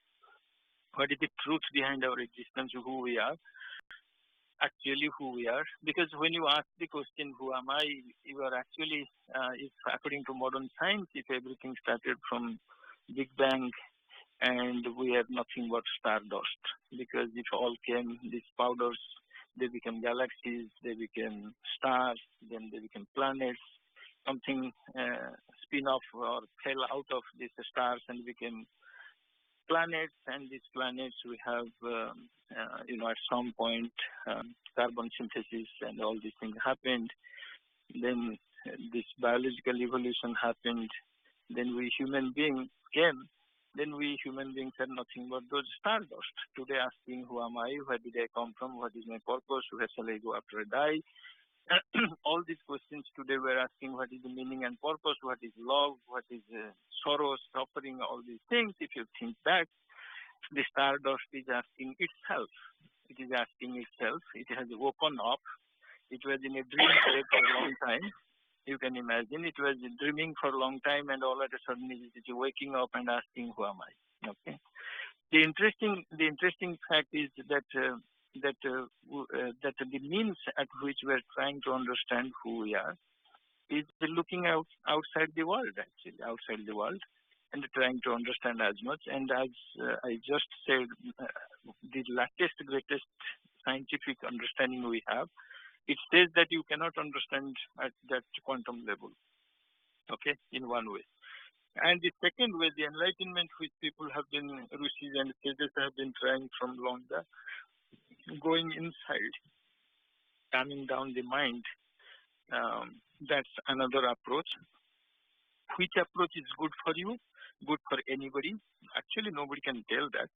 what is the truth behind our existence, who we are, actually who we are. Because when you ask the question, who am I, you are actually, if according to modern science, if everything started from Big Bang, and we have nothing but stardust, because if all came, these powders, they became galaxies, they became stars, then they became planets, something spin off or fell out of these stars and became planets, and these planets we have, at some point, carbon synthesis and all these things happened. Then this biological evolution happened. Then we human beings came. Then we human beings are nothing but those stardust. Today asking, who am I? Where did I come from? What is my purpose? Where shall I go after I die? All these questions today we're asking, what is the meaning and purpose? What is love? What is sorrow, suffering? All these things. If you think back, the stardust is asking itself. It is asking itself. It has woken up. It was in a dream state for a long time. You can imagine it was dreaming for a long time, and all of a sudden it is waking up and asking, "Who am I?" Okay. The interesting fact is that that the means at which we are trying to understand who we are is looking outside the world, and trying to understand as much. And as I just said, the latest, greatest scientific understanding we have, it says that you cannot understand at that quantum level, okay, in one way. And the second way, the enlightenment which people have been, rishis and sages have been trying from long back, going inside, calming down the mind, that's another approach. Which approach is good for you, good for anybody? Actually, nobody can tell that.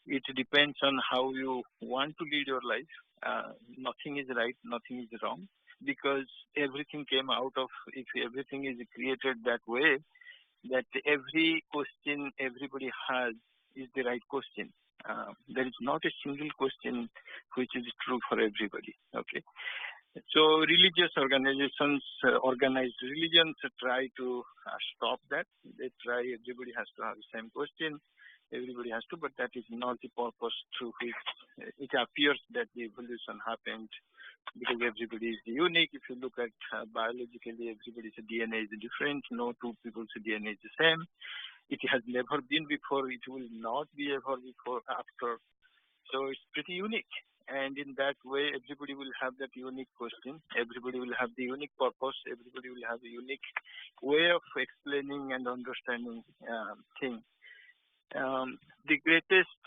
It depends on how you want to lead your life. Nothing is right, nothing is wrong, because everything came out of, if everything is created that way, that every question everybody has is the right question. There is not a single question which is true for everybody. Okay. So religious organizations, organized religions try to stop that. They try, everybody has to have the same question. Everybody has to, but that is not the purpose through which it appears that the evolution happened, because everybody is unique. If you look at biologically, everybody's DNA is different. No two people's DNA is the same. It has never been before. It will not be ever before, after. So it's pretty unique. And in that way, everybody will have that unique question. Everybody will have the unique purpose. Everybody will have a unique way of explaining and understanding things. The greatest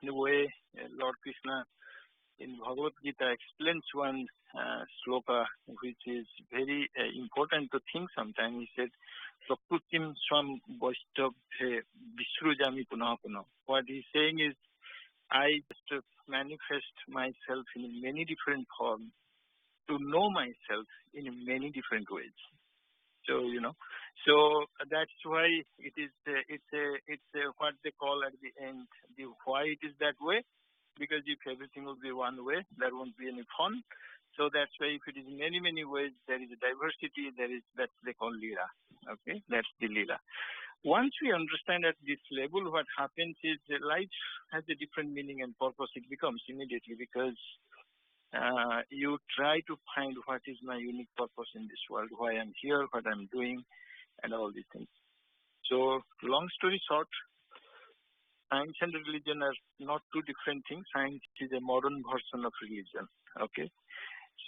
the way Lord Krishna in Bhagavad Gita explains one sloka which is very important to think sometimes. He said, Prakrutim swam vaishtavhe visrujami punah punah. What he's saying is, I just manifest myself in many different forms to know myself in many different ways. So so that's why it's what they call at the end the why it is that way. Because if everything would be one way, there won't be any fun. So that's why if it is many ways, there is a diversity. That they call lila. Okay, that's the lila. Once we understand at this level, what happens is life has a different meaning and purpose. It becomes immediately because you try to find what is my unique purpose in this world, why I'm here, what I'm doing, and all these things. So, long story short, science and religion are not two different things. Science is a modern version of religion. Okay,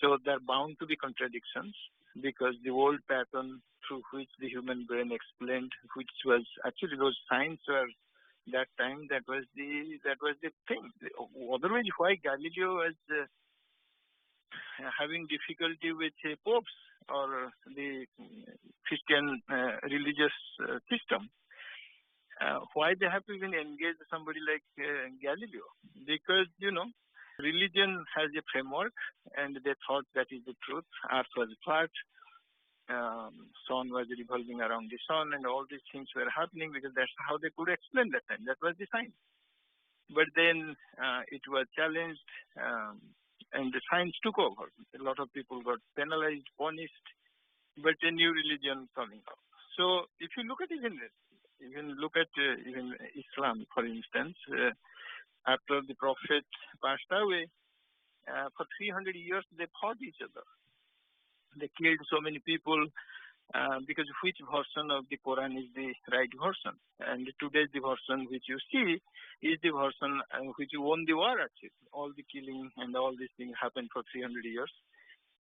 so there are bound to be contradictions because the old pattern through which the human brain explained, which was actually those science were that time, that was the thing. Otherwise, why Galileo was having difficulty with popes or the Christian religious system? Why they have to even engage somebody like Galileo? Because, religion has a framework and they thought that is the truth. Earth was flat, sun was revolving around the sun, and all these things were happening because that's how they could explain that time. That was the science. But then it was challenged and the science took over. A lot of people got penalized, punished, but a new religion coming up. So if you look at even Islam, for instance, after the Prophet passed away, for 300 years they fought each other. They killed so many people because which version of the Quran is the right version? And today the version which you see is the version which won the war actually. All the killing and all these things happened for 300 years.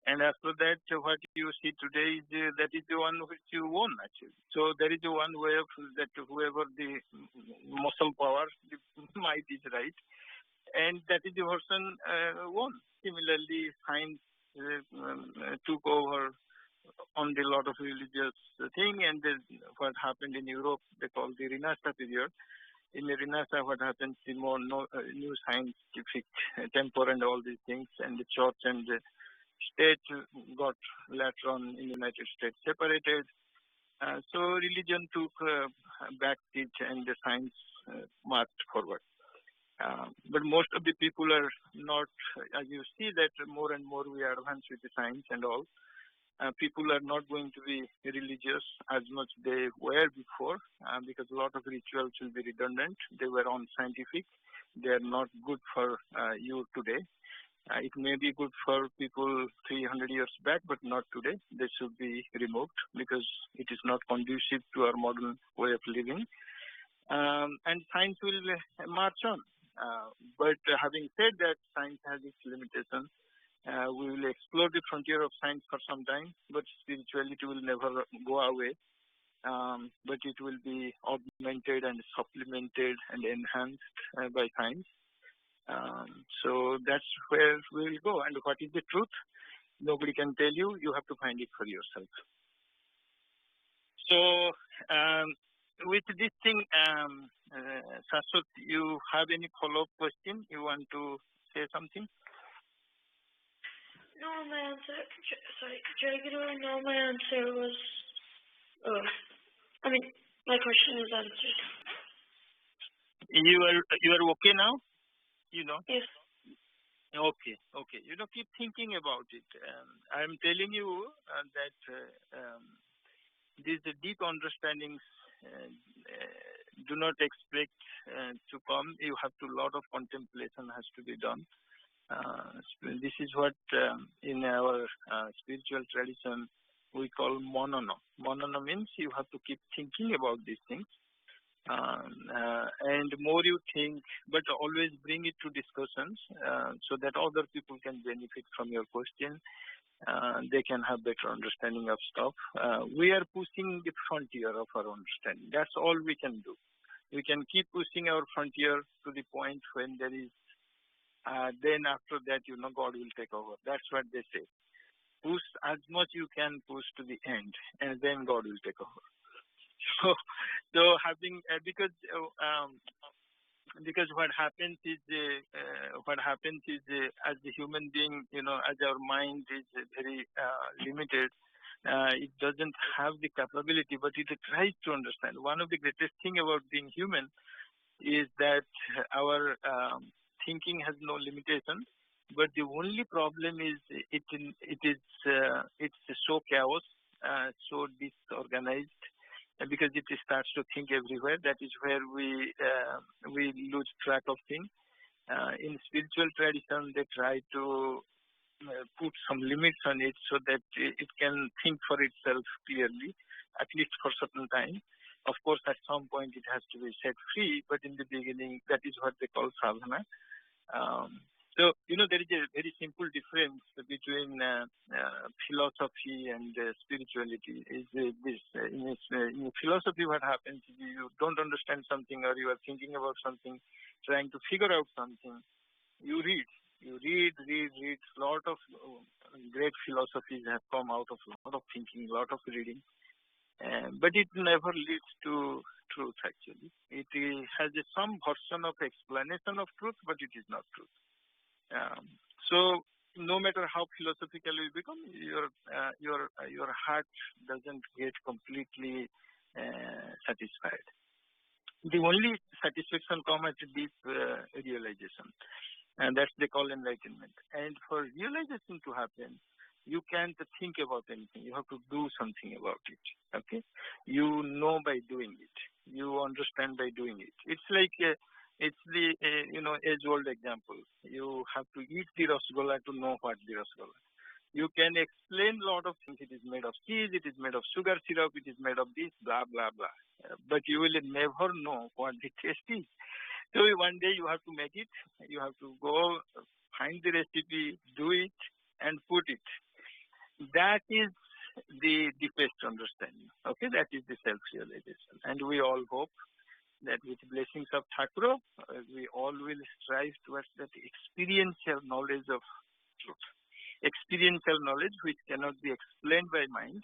And after that, what you see today is that is the one which you won actually. So there is one way of that whoever the muscle power, the might is right, and that is the version won. Similarly, science took over on the lot of religious thing, and what happened in Europe, they call the Renaissance period. In the Renaissance, what happens, the more new scientific temper and all these things, and the church and the state got later on in the United States separated. So religion took back seat and the science marched forward. But most of the people are not, as you see that more and more we are advanced with the science and all. People are not going to be religious as much they were before because a lot of rituals will be redundant. They were unscientific. They are not good for you today. It may be good for people 300 years back, but not today. They should be removed because it is not conducive to our modern way of living. And science will march on. But having said that, science has its limitations. We will explore the frontier of science for some time, but spirituality will never go away. But it will be augmented and supplemented and enhanced by science. So that's where we will go. And what is the truth? Nobody can tell you. You have to find it for yourself. So with this thing, Saraswati, you have any follow-up question? You want to say something? No, my answer. Sorry, Jaguru. No, my answer was. My question is answered. You are okay now? Yes. Okay. Keep thinking about it. I am telling you that these deep understandings do not expect to come. You have to, lot of contemplation has to be done. This is what in our spiritual tradition we call manana. Manana means you have to keep thinking about these things. And more you think, but always bring it to discussions so that other people can benefit from your question. They can have better understanding of stuff. We are pushing the frontier of our understanding. That's all we can do. We can keep pushing our frontier to the point when there is, then after that, God will take over. That's what they say. Push as much you can push to the end, and then God will take over. So having, because what happens is, as the human being, as our mind is very limited, it doesn't have the capability, but it tries to understand. One of the greatest thing about being human is that our thinking has no limitation, but the only problem is it's so chaos, so disorganized, because it starts to think everywhere. That is where we lose track of things. In spiritual tradition, they try to put some limits on it so that it can think for itself clearly, at least for certain time. Of course, at some point it has to be set free, but in the beginning, that is what they call sadhana. So, there is a very simple difference between philosophy and spirituality. Is this in philosophy, what happens is you don't understand something, or you are thinking about something, trying to figure out something. You read. Lot of great philosophies have come out of a lot of thinking, a lot of reading, but it never leads to truth. Actually, it has some version of explanation of truth, but it is not truth. So no matter how philosophical you become, your heart doesn't get completely satisfied. The only satisfaction comes at deep realization, and that's they call enlightenment. And for realization to happen, you can't think about anything. You have to do something about it. Okay, you know by doing it. You understand by doing it. It's like it's the age-old example. You have to eat the rasgulla to know what the rasgulla. You can explain a lot of things. It is made of cheese. It is made of sugar syrup. It is made of this, blah blah blah. But you will never know what the taste is. So one day you have to make it. You have to go find the recipe, do it, and put it. That is the deepest understanding. Okay, that is the self-realization. And we all hope that with blessings of Thakur, we all will strive towards that experiential knowledge of truth. Experiential knowledge which cannot be explained by mind,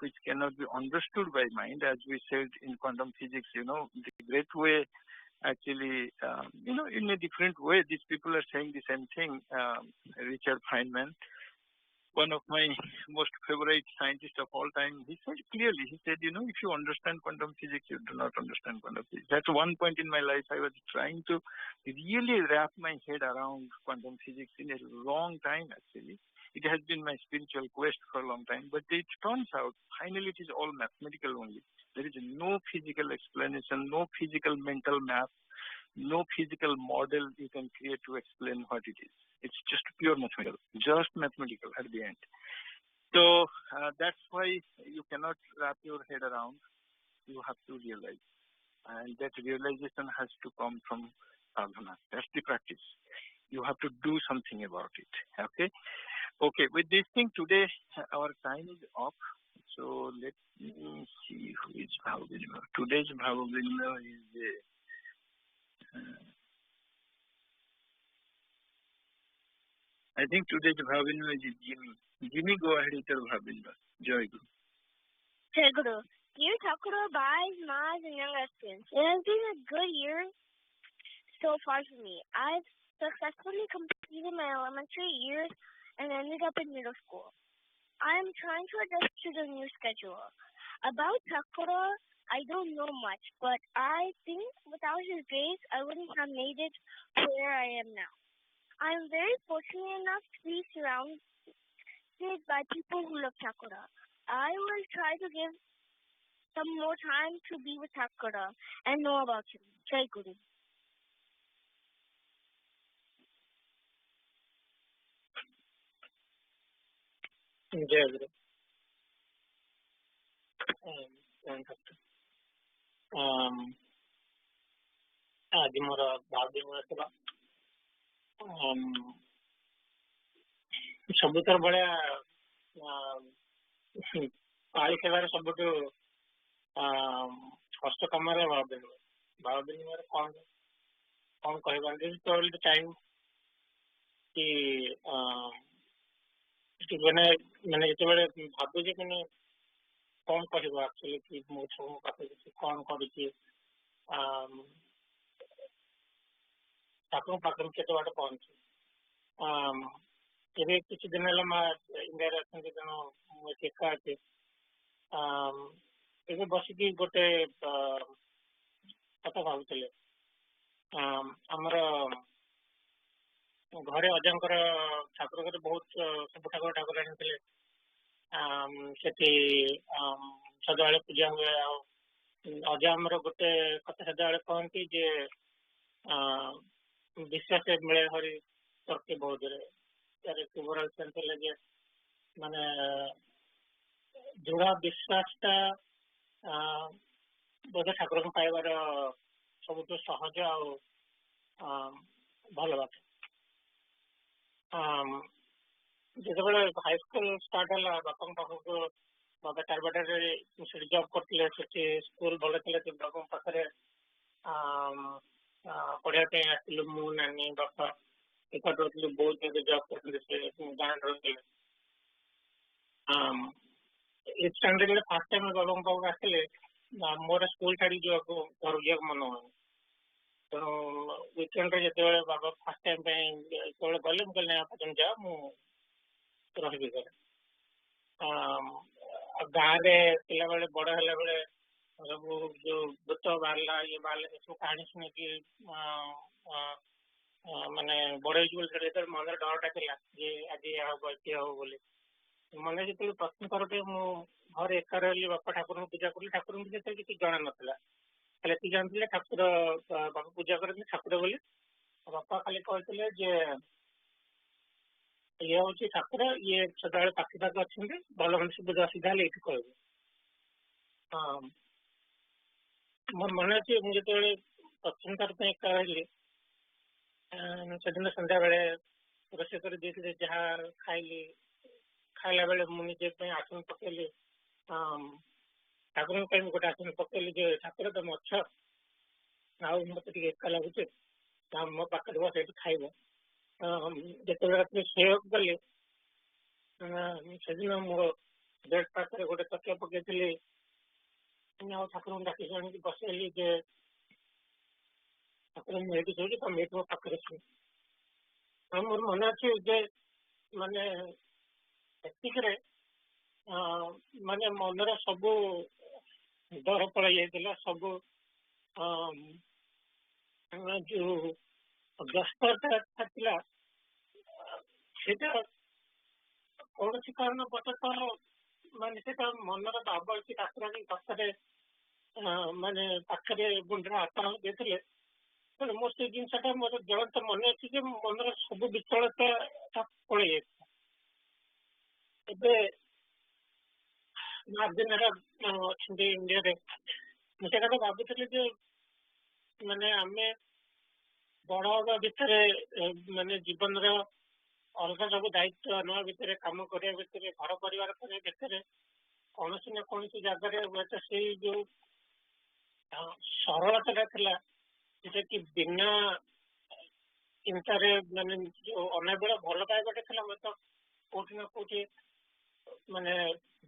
which cannot be understood by mind. As we said in quantum physics, the great way, actually, in a different way, these people are saying the same thing. Richard Feynman, one of my most favorite scientists of all time, he said clearly, he said, if you understand quantum physics, you do not understand quantum physics. That's one point in my life I was trying to really wrap my head around quantum physics in a long time, actually. It has been my spiritual quest for a long time, but it turns out, finally, it is all mathematical only. There is no physical explanation, no physical mental map, no physical model you can create to explain what it is. It's just pure mathematical, just mathematical at the end. So that's why you cannot wrap your head around. You have to realize. And that realization has to come from sadhana. That's the practice. You have to do something about it. Okay, with this thing today, our time is up. So let me see who is Bhavavinima. Today's Bhavavinima is I think today's Bhavavinima is Jimmy. Jimmy, go ahead with your Bhavavinima. Joy Guru. Jai Guru. Dear Thakur, Bhais, Mas, and young aspirants, it has been a good year so far for me. I've successfully completed my elementary years and ended up in middle school. I am trying to adjust to the new schedule. About Thakur, I don't know much, but I think without his grace, I wouldn't have made it where I am now. I am very fortunate enough to be surrounded by people who love Thakur. I will try to give some more time to be with Thakur and know about him. Jai Guru. Jai Guru. ଆଜି ମୋର ଭାବବିମଳ ଥିଲା ସବୁଥର ଭଳିଆ ପାଳି ଖେଳାର ସବୁଠୁ କଷ୍ଟ କାମରେ ଭାବବିମଳ ଭାବ ବିନିମୟରେ କଣ କହିବା this time କି ମାନେ ଯେତେବେଳେ ଭାବୁଛି ମାନେ କଣ କରିବ ଆକ୍ଚୁଆଲି କି ମୋ ଛୁଆ ପାଖରେ କଣ କରୁଛି ଠାକୁରଙ୍କ ପାଖରେ କେତେ ବାଟ ପହଞ୍ଚୁ ଏବେ କିଛି ଦିନ ହେଲା ମା ଇଣ୍ଡିଆରେ ଅଛନ୍ତି ତେଣୁ ମୁଁ ଏକା ଅଛି ଏବେ ବସିକି ଗୋଟେ କଥା ଭାବୁଥିଲେ ଆମର ଘରେ ଅଜାଙ୍କର ଠାକୁରଙ୍କର ବହୁତ ସବୁ ଠାକୁର ଆଣିଥିଲେ ସେଠି ସଦାବେଳେ ପୂଜା ହୁଏ ଆଉ ଅଜା ଆମର ଗୋଟେ କଥା ସଦାବେଳେ କହନ୍ତି ଯେ ବିଶ୍ୱାସ ମିଳେ ହରି ତର୍କେ ବହୁତରେ ଥିଲେ ଯେ ମାନେ ଦୃଢ ବିଶ୍ୱାସଟା ବୋଧେ ଠାକୁରଙ୍କୁ ପାଇବାର ସବୁଠୁ ସହଜ ଆଉ ଭଲ ବାଟ ଯେତେବେଳେ ହାଇସ୍କୁଲ ଷ୍ଟାର୍ଟ ହେଲା ବାପାଙ୍କ ପାଖକୁ ବାବା ଚାରିବାଟାରେ ସେଠି ଜବ୍ କରିଥିଲେ ସେଠି ସ୍କୁଲ ଭଲ ଥିଲା ସେ ବାପାଙ୍କ ପାଖରେ ପଢିବା ପାଇଁ ଆସିଲୁ ମୁଁ ନାନୀ ବାପା ଏକାଠି ରହୁଥିଲୁ ବହୁତ ଜବ୍ କରୁଥିଲେ ସେ ଗାଁରେ ରହୁଥିଲେ ଯେତେବେଳେ ଫାର୍ଷ୍ଟ ଟାଇମ୍ ବାବାଙ୍କ ପାଖକୁ ଆସିଲେ ମୋର ସ୍କୁଲ ଛାଡି ଯିବାକୁ ଘରକୁ ଯିବାକୁ ମନ ହୁଏନି ତେଣୁ ୱିକେଣ୍ଡରେ ଯେତେବେଳେ ବାବା ଫାର୍ଷ୍ଟ ଟାଇମ୍ ପାଇଁ ଯେତେବେଳେ ଗଲେ ମୁଁ କହିଲି ଆପଣ ଯାଅ ମୁଁ ରହିବି ଘରେ ଗାଁରେ ପିଲାବେଳେ ବଡ ହେଲା ବେଳେ ସବୁ ଯୋଉ ଭୂତ ବାହାରିଲା ଇଏ ବାହାରିଲା ଏସବୁ କାହାଣୀ ଶୁଣିକି ମାନେ ବଡ ହେଇଯିବ ଯେତେବେଳେ ମନରେ ଡରଟା ଥିଲା ଯେ ଆଜି ଏହା ହବ ସିଏ ହବ ବୋଲି ମନେ ଯେତେବେଳେ ପ୍ରଥମ ଥର ପାଇଁ ମୁଁ ଘରେ ଏକା ରହିଲି ବାପା ଠାକୁରଙ୍କୁ ପୂଜା କଲି ଠାକୁରଙ୍କୁ ଯେତେବେଳେ କିଛି ଜଣା ନଥିଲା ଖାଲି ଏତିକି ଜାଣିଥିଲେ ଠାକୁର ବାପା ପୂଜା କରନ୍ତି ଠାକୁର ବୋଲି ବାପା ଖାଲି କହିଥିଲେ ଯେ ଇଏ ହଉଛି ଠାକୁର ଇଏ ସଦାବେଳେ ପାଖି ପାଖି ଅଛନ୍ତି ଭଲ ମଣିଷ ସୁବିଧା ଅସୁବିଧା ହେଲେ ଏଇଠି କହିବେ ମୋର ମନେ ଅଛି ମୁଁ ଯେତେବେଳେ ପ୍ରଥମ ଥର ପାଇଁ ଏକା ରହିଲି ସେଦିନ ସନ୍ଧ୍ୟାବେଳେ ରୋଷେଇ କରି ଦେଇଥିଲେ ଯାହା ଖାଇଲି ଖାଇଲା ବେଳେ ମୁଁ ନିଜ ପାଇଁ ଆସନ ପକେଇଲି ଠାକୁରଙ୍କ ପାଇଁ ଗୋଟେ ଆସନ ପକେଇଲି ଯେ ଠାକୁର ତମେ ଅଛ ଆଉ ମତେ ଟିକେ ଏକା ଲାଗୁଛି ମୋ ପାଖରେ ବସ ସେଇଠି ଖାଇବ ଯେତେବେଳେ ରାତିରେ ଶୋଇବାକୁ ଗଲି ସେଦିନ ମୋ ବେଡ୍ ପାଖରେ ଗୋଟେ ତକିଆ ପକେଇଥିଲି ଆଉ ଠାକୁରଙ୍କୁ ଡାକି ଆଣିକି ବସେଇଲି ଯେ ଠାକୁର ମୁଁ ଏଇଠି ଶୋଇଛି ତମେ ଏଇଠି ମୋ ପାଖରେ ଶୋଇ ମୋର ମନେ ଅଛି ଯେ ମାନେ ଏତିକିରେ ମାନେ ମନର ସବୁ ଡର ପଳେଇ ଯାଇଥିଲା ସବୁ ଯୋଉ ବ୍ୟସ୍ତତା ଥିଲା ସେଇଟା କୌଣସି କାରଣ ବଶତଃ ମାନେ ସେଇଟା ମନର ଭାବ ଅଛି ଠାକୁର ପାଖରେ ମାନେ ପାଖରେ ଗୁଣ୍ଡରେ ହାତ ଦେଇଥିଲେ ମୋର ସେଇ ଜିନିଷଟା ମୋର ଜ୍ୱଳନ୍ତ ମନେ ଅଛି ଯେ ମନର ସବୁ ବିଚଳତା ପଳେଇ ଯାଇଥିଲା ଏବେ ମାର୍ଜିନରେ ଅଛନ୍ତି ଇଣ୍ଡିଆରେ ମୁଁ ସେ କଥା ଭାବୁଥିଲି ଯେ ମାନେ ଆମେ ବଡ ହବା ଭିତରେ ମାନେ ଜୀବନର ଅଲଗା ସବୁ ଦାୟିତ୍ୱ ନେବା ଭିତରେ କାମ କରିବା ଭିତରେ ଘର ପରିବାର କରିବା ଭିତରେ କୌଣସି ନା କୌଣସି ଜାଗାରେ ହୁଏତ ସେଇ ଯୋଉ ସରଳତାଟା ଥିଲା ଯୋଉଟା କି ବିନା ଚିନ୍ତାରେ ମାନେ ଯୋଉ ଅନାବେଳେ ଭଲ ପାଇବାଟା ଥିଲା ହୁଏତ କୋଉଠି ନା କୋଉଠି ମାନେ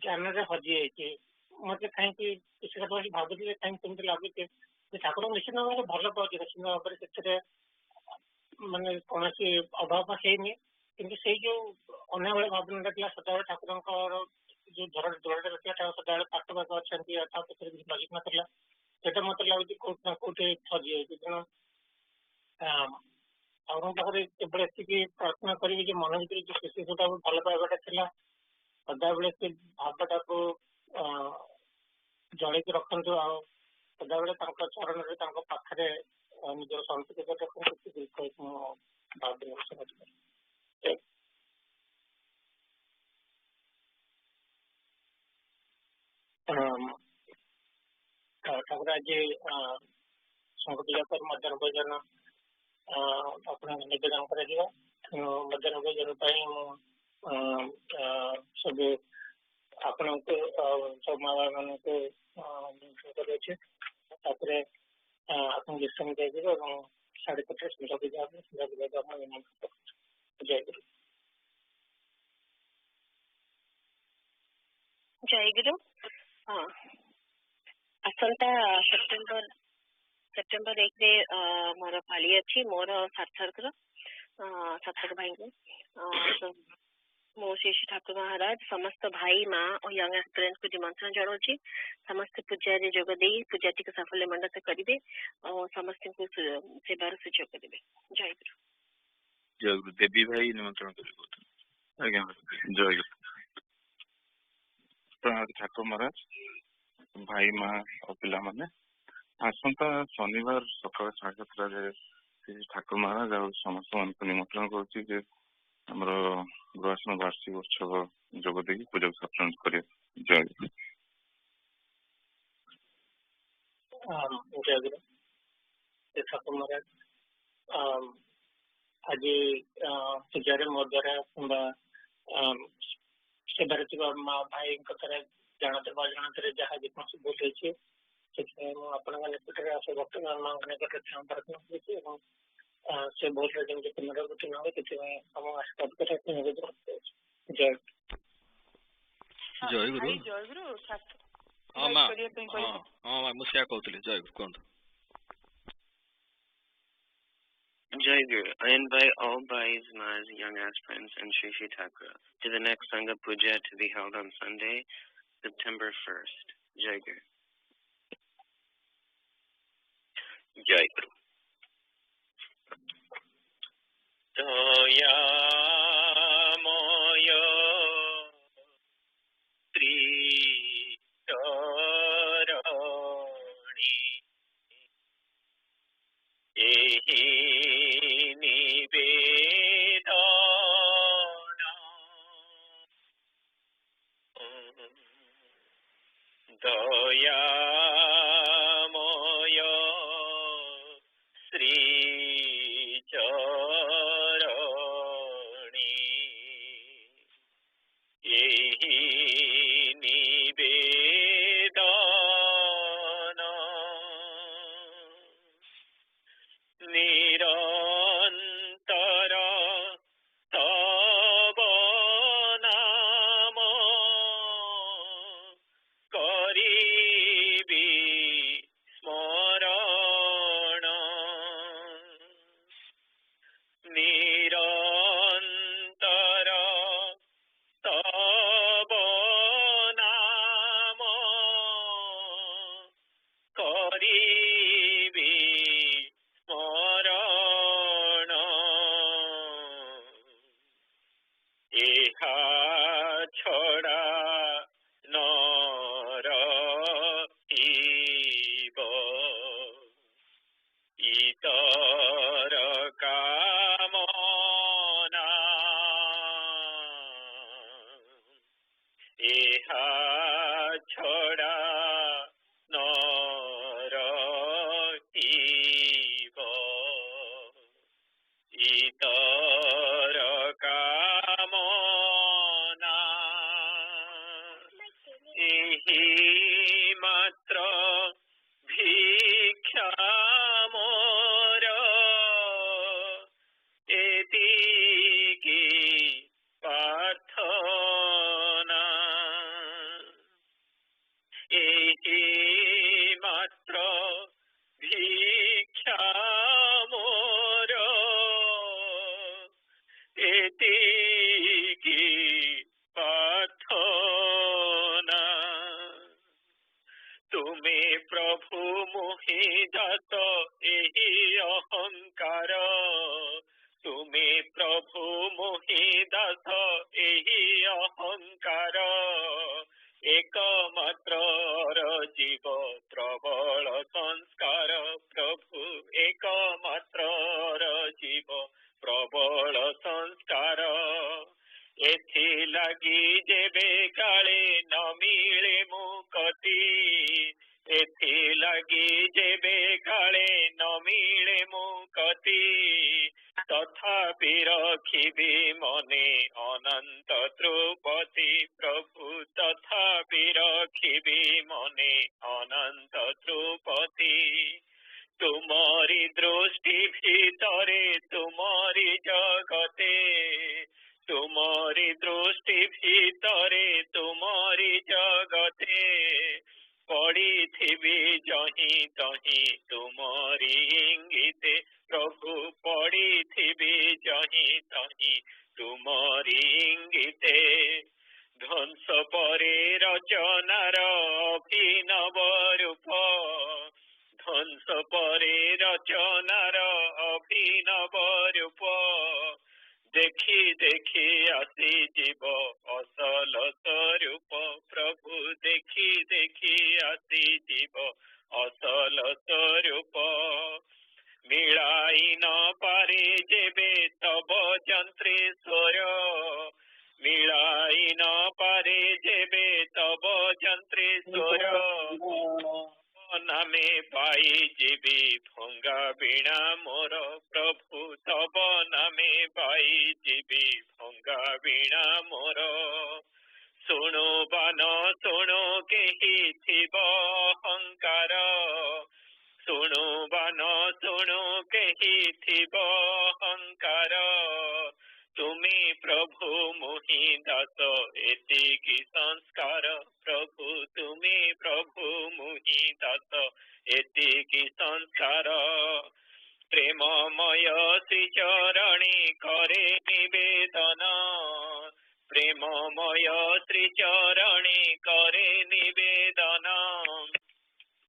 ଜ୍ଞାନରେ ହଜି ଯାଇଛି ମତେ କାହିଁକି କିଛି କଥା ଭାବୁଥିଲେ କାହିଁକି କେମିତି ଲାଗୁଛି ଯେ ଠାକୁର ନିଶ୍ଚିତ ଭାବରେ ଭଲ ପାଉଛି ନିଶ୍ଚିତ ଭାବରେ ସେଥିରେ ମାନେ କୌଣସି ଅଭାବ ହେଇନି କିନ୍ତୁ ସେଇ ଯୋଉ ଅନାବେଳେ ଭାବନାଟା ଥିଲା ସଦାବେଳେ ଠାକୁରଙ୍କର ଯୋଉ ଦୂରଟା ଥିଲା ତାକୁ ସଦାବେଳେ ପାଖ ପାଖ ଅଛନ୍ତି ତା ପଛରେ କିଛି ଲଜିକ ନଥିଲା ସେଇଟା ମତେ ଲାଗୁଛି କୋଉଠି ନା କୋଉଠି ହଜି ଯାଇଛି ତେଣୁ ଠାକୁରଙ୍କ ପାଖରେ କେବଳ ଏତିକି ପ୍ରାର୍ଥନା କରିବି ଯେ ମନ ଭିତରେ ଯୋଉ ଶିଶୁଟାକୁ ଭଲ ପାଇବାଟା ଥିଲା ସଦାବେଳେ ସେ ଭାବଟାକୁ ଜଳେଇକି ରଖନ୍ତୁ ଆଉ ସଦାବେଳେ ତାଙ୍କ ଚରଣରେ ତାଙ୍କ ପାଖରେ ନିଜର ସଂସ୍କୃତି ରଖନ୍ତୁ ମୁଁ ଭାବିନି ଠାକୁର ଆଜି ସଂଗଠିତ କରି ମଧ୍ୟାହ୍ନ ଭୋଜନ ଆପଣଙ୍କୁ ନିବେଦନ କରାଯିବ ମଧ୍ୟାହ୍ନ ଭୋଜନ ପାଇଁ ମୁଁ ସବୁ ଆପଣଙ୍କୁ ସବୁ ମା ବାପା ମାନଙ୍କୁ କରୁଅଛି ତାପରେ ଆପଣଙ୍କୁ ବିଶ୍ରାମ ଦିଆଯିବ ଏବଂ 4:30 ସନ୍ଧ୍ୟା ପୂଜା ହେବ। ସନ୍ଧ୍ୟା ପୂଜା ଆପଣ ନିମନ୍ତ୍ରଣ କରୁଛୁ। ଜୟ ଗୁରୁ। ଜୟ ଗୁରୁ। ହଁ, ଆସନ୍ତା ସେପ୍ଟେମ୍ବର 1ରେ ମୋର ପାଳି ଅଛି, ମୋର ସାର୍ଥକର ସାର୍ଥକ ଭାଇଙ୍କୁ। ମୁଁ ଶ୍ରୀ ଶ୍ରୀ ଠାକୁର ମହାରାଜ ସମସ୍ତ ଭାଇ ମା और यंग एस्पिरेंट्स को निमंत्रण जनाऊँगी। समस्त पूजारे जोग दे पूजाटी को सफल मंडित करेंगे और समस्त को सेवार सुजोग देवे। जय गुरु। जय गुरु। देवी भाई निमंत्रण करेंगे। आज्ञा जय गुरु। ठाकुर महाराज भाई माँ और पिला माने आसंता शनिवार सकाल 7:30 ठाकुर महाराज और समस्त मान को निमंत्रण करुच्ची आमर गृहासन वार्षिक उत्सव जोगदे पूजा सत्संग करे। जय गुरु। जय गुरु। ठाकुर महाराज आज पूजा मो द्वारा सेवार माँ भाई जानते अजाणत जहाँ जेकोसी भूल होती आपटे भक्त क्षमा प्रार्थना कर से भूल जमी पुनरावृत्ति न हो आशीर्वाद कर। जय जय गुरु। जय गुरु। हाँ माँ मुझे कहती जय गुरु कहतु। Jai Guru. I invite all Bhais, Mas, young aspirants, and Shri Shri Thakura to the next Sangha Puja to be held on Sunday, September 1st. Jai Guru. Jai Guru. Toya moya tri charani ehi nivedana daya moya Sri charani ehi nivedana nirantara tava nama karibi smarana nirantara tava nama karibi smarana eha chhada nara iba itara kamana eha chhada nara iba itara kamana ehi matra bhiksha mora etiki parthana ehi matra bhiksha mora etiki parthana तुमे प्रभु मोहि जात एहि अहंकार तुमे प्रभु मोहि दास एहि अहंकार एकमात्र जीव प्रबल संस्कार प्रभु एकमात्र जीव प्रबल संस्कार एथि लगी जेबे काले न मिले मुक्ति एथि लगी जेबे काले न मिले मुक्ति तथापि रखिबी मने अनंत ध्रुपति प्रभु तथापि रखिबी मने अनंत ध्रुपति ভিতরে তুমরি জগতে পড়িথিবি জহি তহি তুমরি ইঙ্গিতে প্রভু পড়িথিবি জহি তহি তুমরি ইঙ্গিতে ধ্বংস পরে রচনার অভিনব রূপ ধ্বংস পরে রচনার অভিনব রূপ দেখি দেখি আসি জীব অসল স্বরূপ প্রভু দেখি দেখি আসি জীব অসল স্বরূপ মিলাই ন পারে যেবে তব যন্ত্রেশ্বর মিলাই ন পারে যেবে তব যন্ত্রেশ্বর নামে পাই জীবি ভঙ্গা বীণা মোর প্রভু তব নামে পাই জীবি ভঙ্গা বীণা মোর শুণু বান শুণু কেহি থিব অহংকার শুণু বান শুণু কেহি থিব অহংকার তুমি প্রভু মোহি দাস এতিকি সংস্কার প্রভু তুমি প্রভু মোহি দাস এতিকি সংস্কার প্রেমময় শ্রীচরণী করে নিবেদন প্রেমময় শ্রীচরণী করে নিবেদন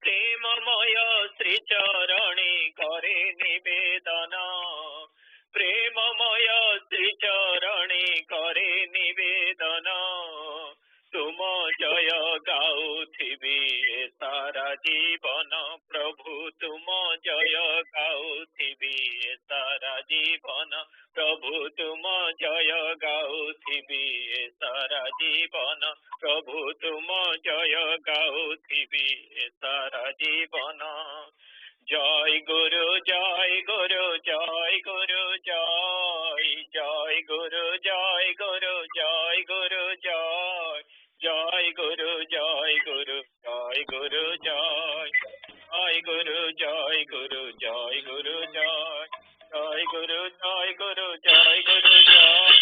প্রেমময় শ্রীচরণী করে নিবেদন প্রেমময় শ্রীচরণী করে নিবেদন তুম জয় গাউথিবি সারা জীবন প্রভু তুম জয় গাউথিবি সারা জীবন প্রভু তুম জয় গাউথিবি সারা জীবন প্রভু তুম জয় গাউথিবি সারা জীবন জয় গুরু জয় গুরু জয় গুরু জয় জয় গুরু জয় গুরু জয় গুরু জয় জয় গুরু জয় গুরু জয় গুরু জয় জয় গুরু জয় গুরু জয় গুরু জয় জয় গুরু জয় গুরু জয় গুরু জয়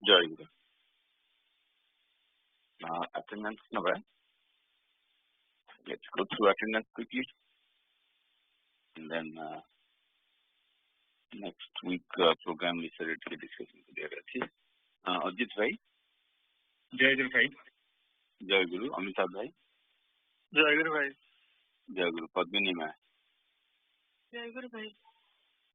Jai Guru. Attendance number. Let's go through attendance quickly. And then next week program is already discussing together. Ajit bhai. Jai Guru bhai. Jai Guru. Amitabh bhai. Jai Guru bhai. Jai Guru. Padmini ma. Jai Guru bhai.